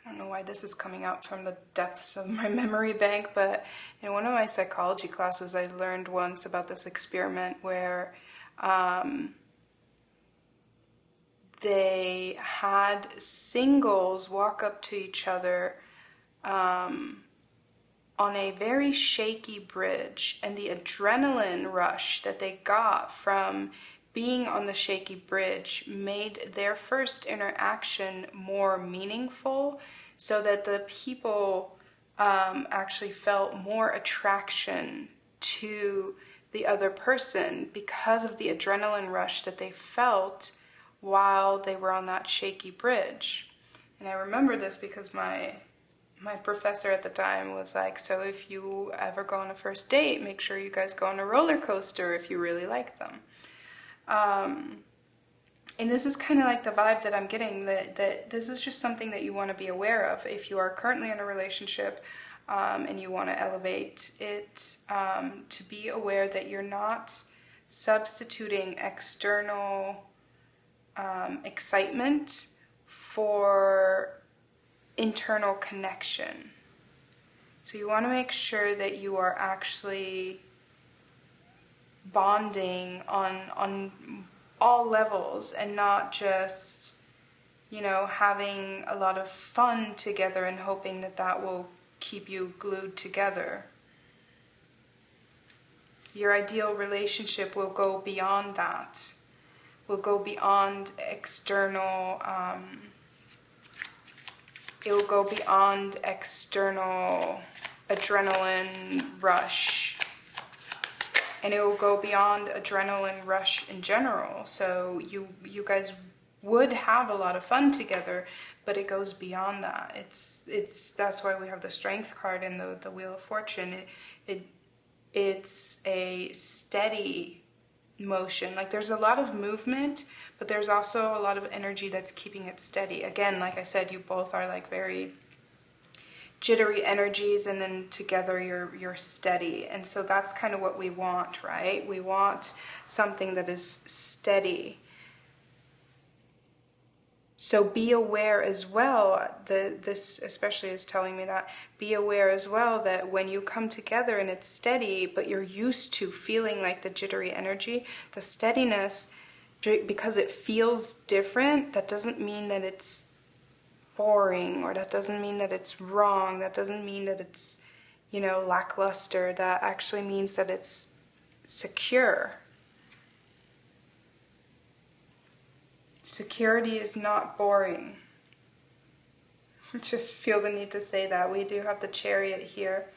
Speaker 1: don't know why this is coming out from the depths of my memory bank, but in one of my psychology classes, I learned once about this experiment where they had singles walk up to each other on a very shaky bridge, and the adrenaline rush that they got from being on the shaky bridge made their first interaction more meaningful, so that the people actually felt more attraction to the other person because of the adrenaline rush that they felt while they were on that shaky bridge. And I remember this because my professor at the time was like, so if you ever go on a first date, make sure you guys go on a roller coaster if you really like them. And this is kind of like the vibe that I'm getting, that this is just something that you want to be aware of. If you are currently in a relationship and you want to elevate it, to be aware that you're not substituting external excitement for internal connection. So you want to make sure that you are actually bonding on all levels, and not just, having a lot of fun together and hoping that that will keep you glued together. Your ideal relationship will go beyond that, will go beyond external, it will go beyond external adrenaline rush. And it will go beyond adrenaline rush in general. So you guys would have a lot of fun together, but it goes beyond that. It's that's why we have the Strength card in the Wheel of Fortune. It's a steady motion. Like, there's a lot of movement, but there's also a lot of energy that's keeping it steady. Again, like I said, you both are like very jittery energies, and then together you're steady. And so that's kind of what we want, right? We want something that is steady. So be aware as well, this especially is telling me that, be aware as well that when you come together and it's steady, but you're used to feeling like the jittery energy, the steadiness because it feels different, that doesn't mean that it's boring, or that doesn't mean that it's wrong, that doesn't mean that it's, lackluster. That actually means that it's secure. Security is not boring. I just feel the need to say that. We do have the Chariot here.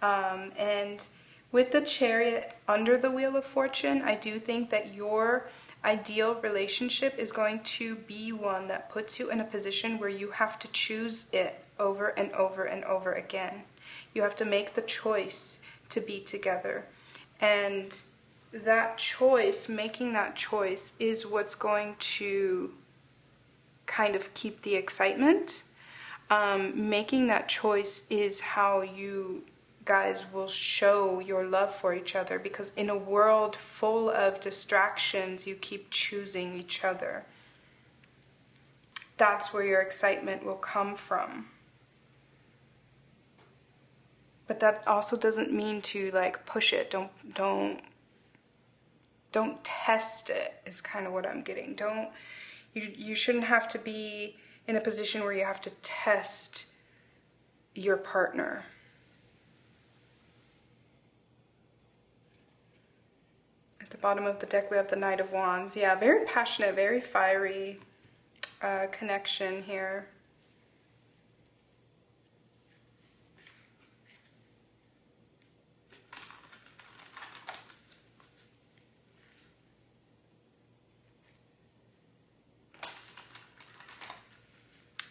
Speaker 1: And with the Chariot under the Wheel of Fortune, I do think that your ideal relationship is going to be one that puts you in a position where you have to choose it over and over and over again. You have to make the choice to be together. And that choice, making that choice, is what's going to kind of keep the excitement. Making that choice is how you guys will show your love for each other, because in a world full of distractions, you keep choosing each other. That's where your excitement will come from. But that also doesn't mean to push it. Don't test it, is kind of what I'm getting. You shouldn't have to be in a position where you have to test your partner. At the bottom of the deck we have the Knight of Wands. Yeah, very passionate, very fiery connection here.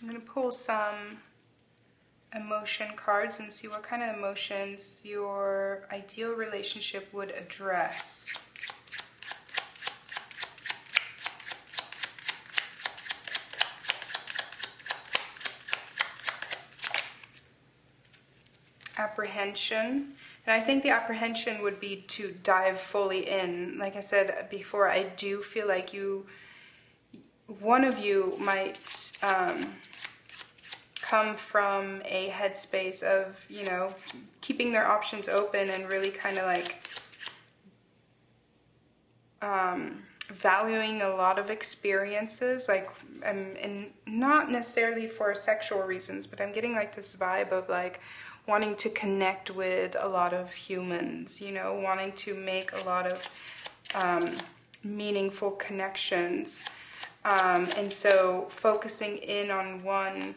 Speaker 1: I'm going to pull some emotion cards and see what kind of emotions your ideal relationship would address. Apprehension. And I think the apprehension would be to dive fully in. Like I said before, I do feel like one of you might come from a headspace of, keeping their options open and really kind of valuing a lot of experiences, and not necessarily for sexual reasons, but I'm getting this vibe of wanting to connect with a lot of humans, wanting to make a lot of meaningful connections. And so focusing in on one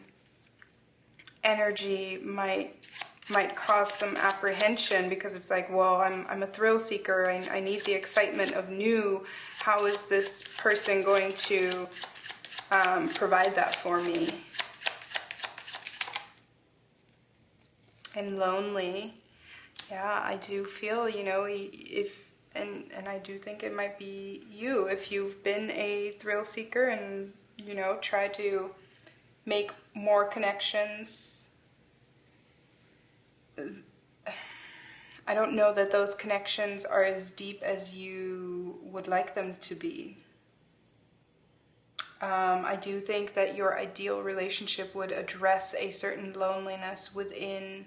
Speaker 1: energy might cause some apprehension, because it's well, I'm a thrill seeker. I need the excitement of new. How is this person going to provide that for me? And lonely. Yeah, I do feel, and I do think it might be you, if you've been a thrill seeker and, try to make more connections. I don't know that those connections are as deep as you would like them to be. I do think that your ideal relationship would address a certain loneliness within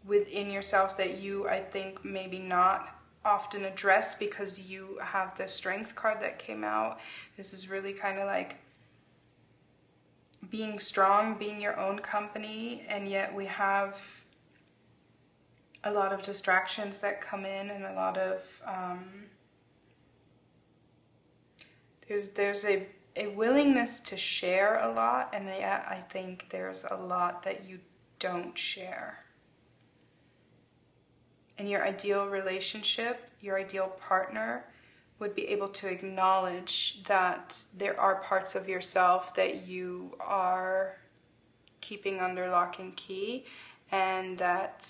Speaker 1: yourself that you, I think, maybe not often address, because you have the Strength card that came out. This is really kind of being strong, being your own company, and yet we have a lot of distractions that come in, and a lot of there's a willingness to share a lot, and yet I think there's a lot that you don't share. And your ideal relationship, your ideal partner, would be able to acknowledge that there are parts of yourself that you are keeping under lock and key, and that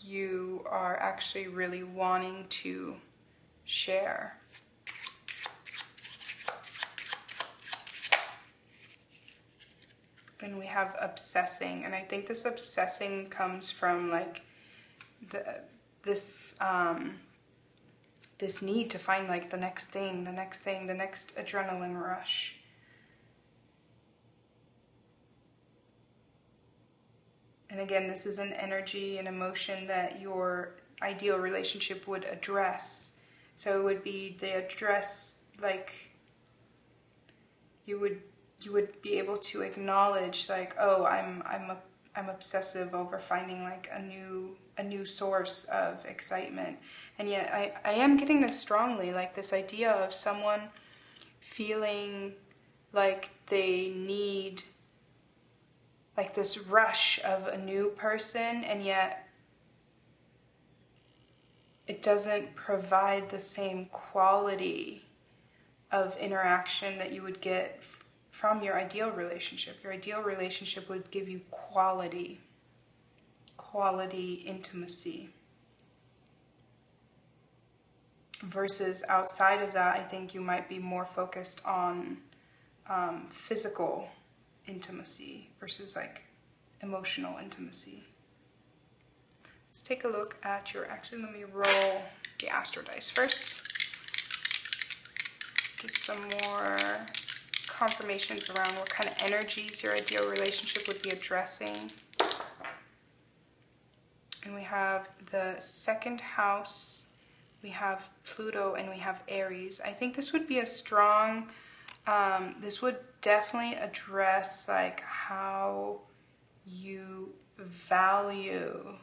Speaker 1: you are actually really wanting to share. And we have obsessing, and I think this obsessing comes from this need to find the next thing, the next adrenaline rush. And again, this is an energy and emotion that your ideal relationship would address. So it would be the address, like you would be able to acknowledge, like, oh, I'm obsessive over finding like a new source of excitement. And yet I am getting this strongly, like this idea of someone feeling like they need like this rush of a new person, and yet it doesn't provide the same quality of interaction that you would get from your ideal relationship. Your ideal relationship would give you quality intimacy. Versus outside of that, I think you might be more focused on physical intimacy versus like emotional intimacy. Let's take a look at actually let me roll the astro dice first. Get some more confirmations around what kind of energies your ideal relationship would be addressing. And we have the second house, we have Pluto, and we have Aries. I think this would be a strong, this would definitely address like how you value.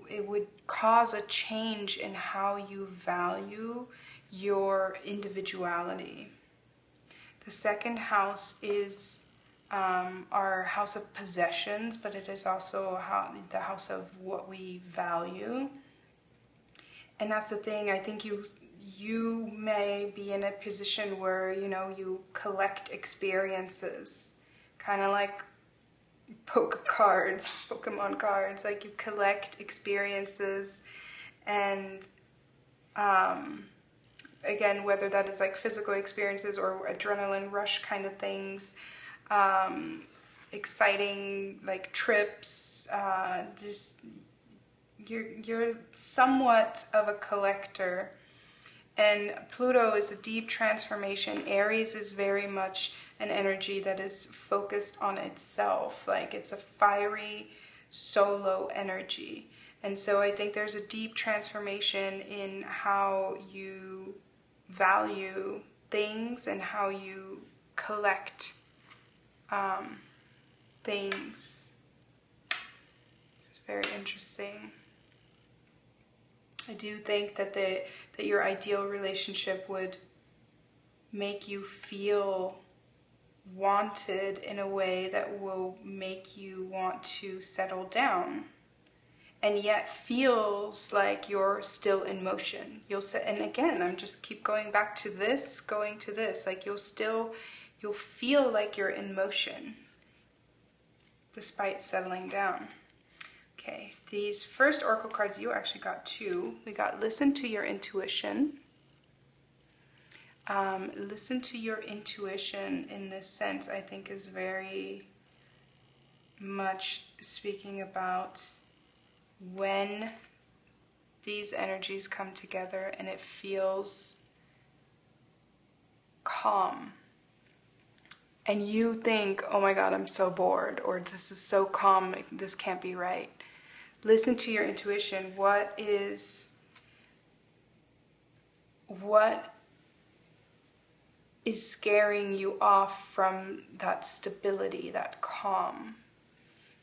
Speaker 1: It would cause a change in how you value your individuality. The second house is our house of possessions, but it is also the house of what we value. And that's the thing, I think you may be in a position where, you know, you collect experiences, kind of like Pokemon cards, like you collect experiences, and again, whether that is like physical experiences or adrenaline rush kind of things, exciting like trips, just you're somewhat of a collector. And Pluto is a deep transformation. Aries is very much an energy that is focused on itself, like it's a fiery solo energy. And so I think there's a deep transformation in how you value things and how you collect things. It's very interesting. I do think that that your ideal relationship would make you feel wanted in a way that will make you want to settle down, and yet feels like you're still in motion. And again, I'm just keep going to this, like you'll feel like you're in motion despite settling down. Okay, these first oracle cards, you actually got two. We got listen to your intuition. Listen to your intuition in this sense, I think, is very much speaking about when these energies come together and it feels calm. And you think, oh my God, I'm so bored, or this is so calm, this can't be right. Listen to your intuition. What is scaring you off from that stability, that calm?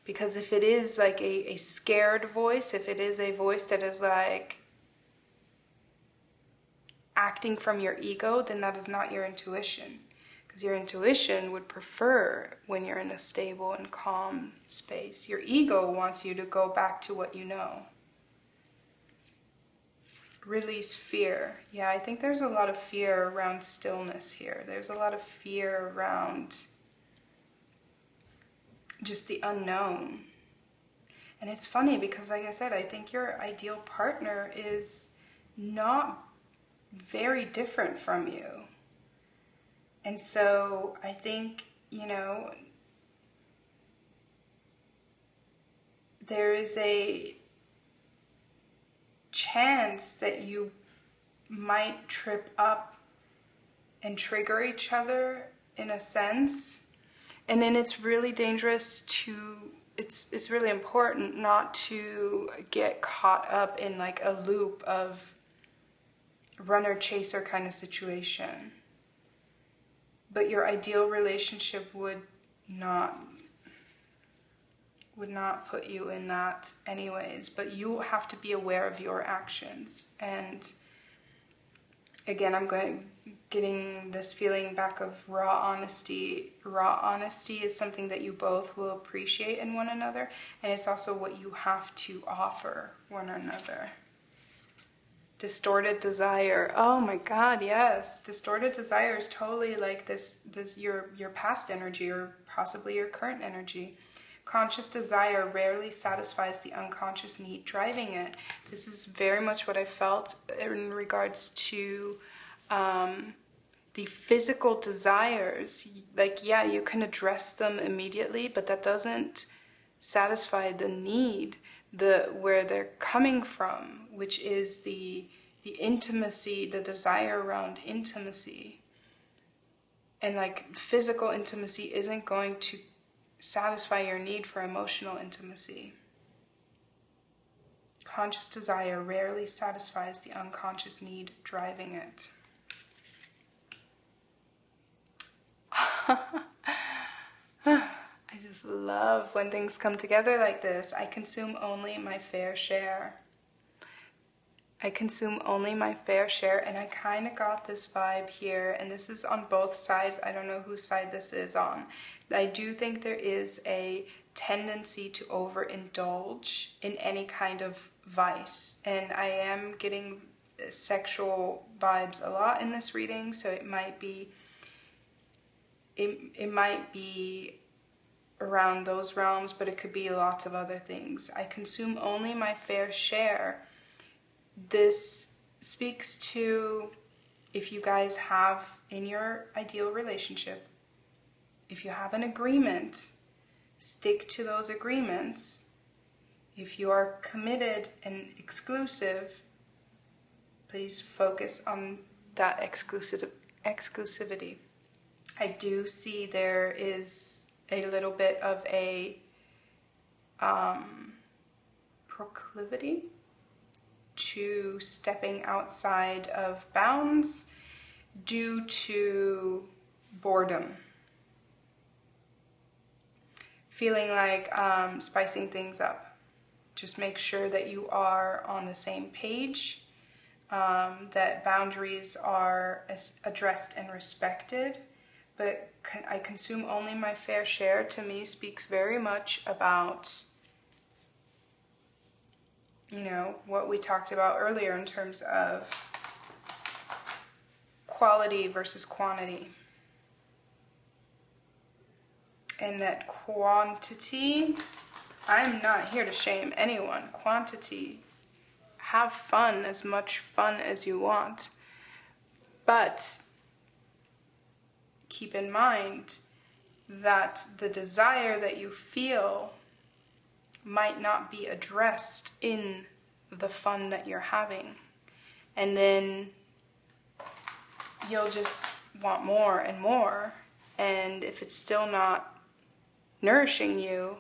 Speaker 1: Because if it is like a scared voice, if it is a voice that is like acting from your ego, then that is not your intuition. Because your intuition would prefer when you're in a stable and calm space. Your ego wants you to go back to what you know. Release fear. Yeah, I think there's a lot of fear around stillness here. There's a lot of fear around just the unknown. And it's funny because, like I said, I think your ideal partner is not very different from you. And so I think, you know, there is a chance that you might trip up and trigger each other in a sense. And then it's really dangerous to it's really important not to get caught up in like a loop of runner chaser kind of situation. But your ideal relationship would not put you in that anyways. But you have to be aware of your actions. And again, getting this feeling back of raw honesty. Raw honesty is something that you both will appreciate in one another, and it's also what you have to offer one another. Distorted desire. Oh my God, yes. Distorted desire is totally like this your past energy or possibly your current energy. Conscious desire rarely satisfies the unconscious need driving it. This is very much what I felt in regards to the physical desires. Like, yeah, you can address them immediately, but that doesn't satisfy the need, where they're coming from, which is the intimacy, the desire around intimacy. And like physical intimacy isn't going to satisfy your need for emotional intimacy. Conscious desire rarely satisfies the unconscious need driving it. I just love when things come together like this. I consume only my fair share. I consume only my fair share, and I kind of got this vibe here, and this is on both sides. I don't know whose side this is on. I do think there is a tendency to overindulge in any kind of vice, and I am getting sexual vibes a lot in this reading, so it might be around those realms, but it could be lots of other things. I consume only my fair share. This speaks to if you guys have in your ideal relationship, if you have an agreement, stick to those agreements. If you are committed and exclusive, please focus on that exclusivity. I do see there is a little bit of a proclivity to stepping outside of bounds due to boredom. Feeling like spicing things up. Just make sure that you are on the same page, that boundaries are addressed and respected. But I consume only my fair share, to me, speaks very much about, you know, what we talked about earlier in terms of quality versus quantity. And that quantity, I'm not here to shame anyone. Quantity, have fun, as much fun as you want. But keep in mind that the desire that you feel might not be addressed in the fun that you're having. And then you'll just want more and more. And if it's still not nourishing you,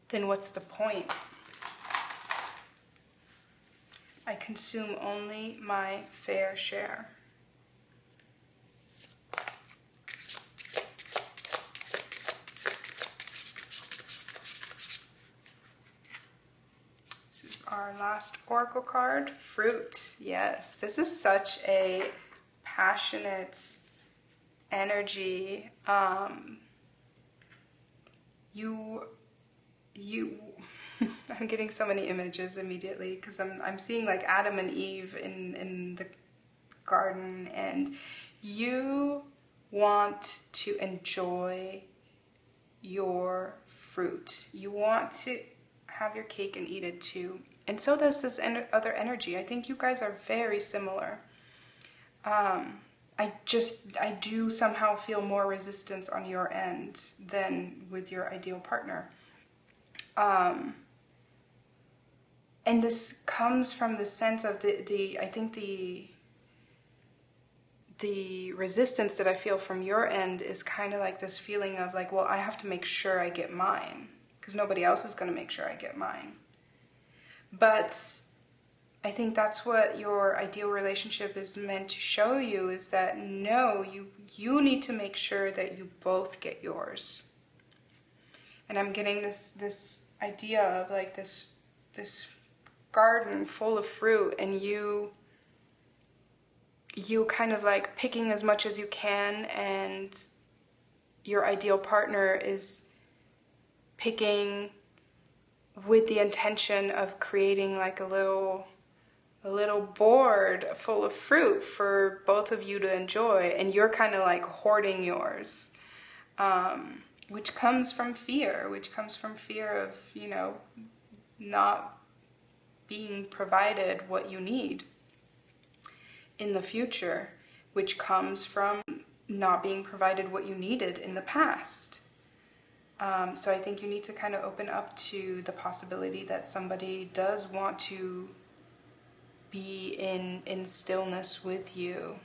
Speaker 1: then what's the point? I consume only my fair share. Our last oracle card, fruit. Yes, this is such a passionate energy. I'm getting so many images immediately because I'm seeing like Adam and Eve in the garden, and you want to enjoy your fruit. You want to have your cake and eat it too. And so does this other energy. I think you guys are very similar. I do somehow feel more resistance on your end than with your ideal partner. And this comes from the sense of I think the resistance that I feel from your end is kind of like this feeling of like, well, I have to make sure I get mine. because nobody else is going to make sure I get mine. But I think that's what your ideal relationship is meant to show you, is that no, you need to make sure that you both get yours. And I'm getting this idea of like this garden full of fruit, and you kind of like picking as much as you can, and your ideal partner is picking with the intention of creating like a little board full of fruit for both of you to enjoy, and you're kind of like hoarding yours, which comes from fear of, you know, not being provided what you need in the future, which comes from not being provided what you needed in the past. So I think you need to kind of open up to the possibility that somebody does want to be in stillness with you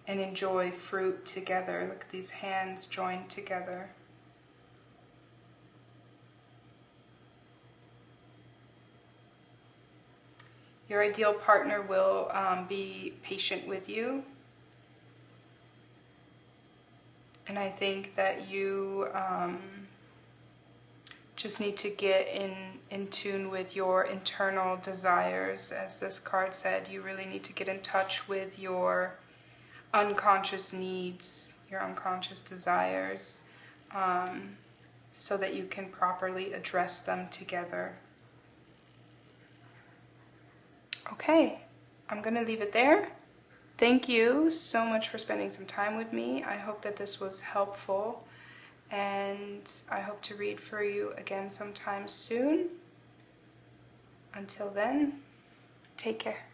Speaker 1: and enjoy fruit together. Look at these hands joined together. Your ideal partner will be patient with you. And I think that you just need to get in tune with your internal desires. As this card said, you really need to get in touch with your unconscious needs, your unconscious desires, so that you can properly address them together. Okay, I'm going to leave it there. Thank you so much for spending some time with me. I hope that this was helpful, and I hope to read for you again sometime soon. Until then, take care.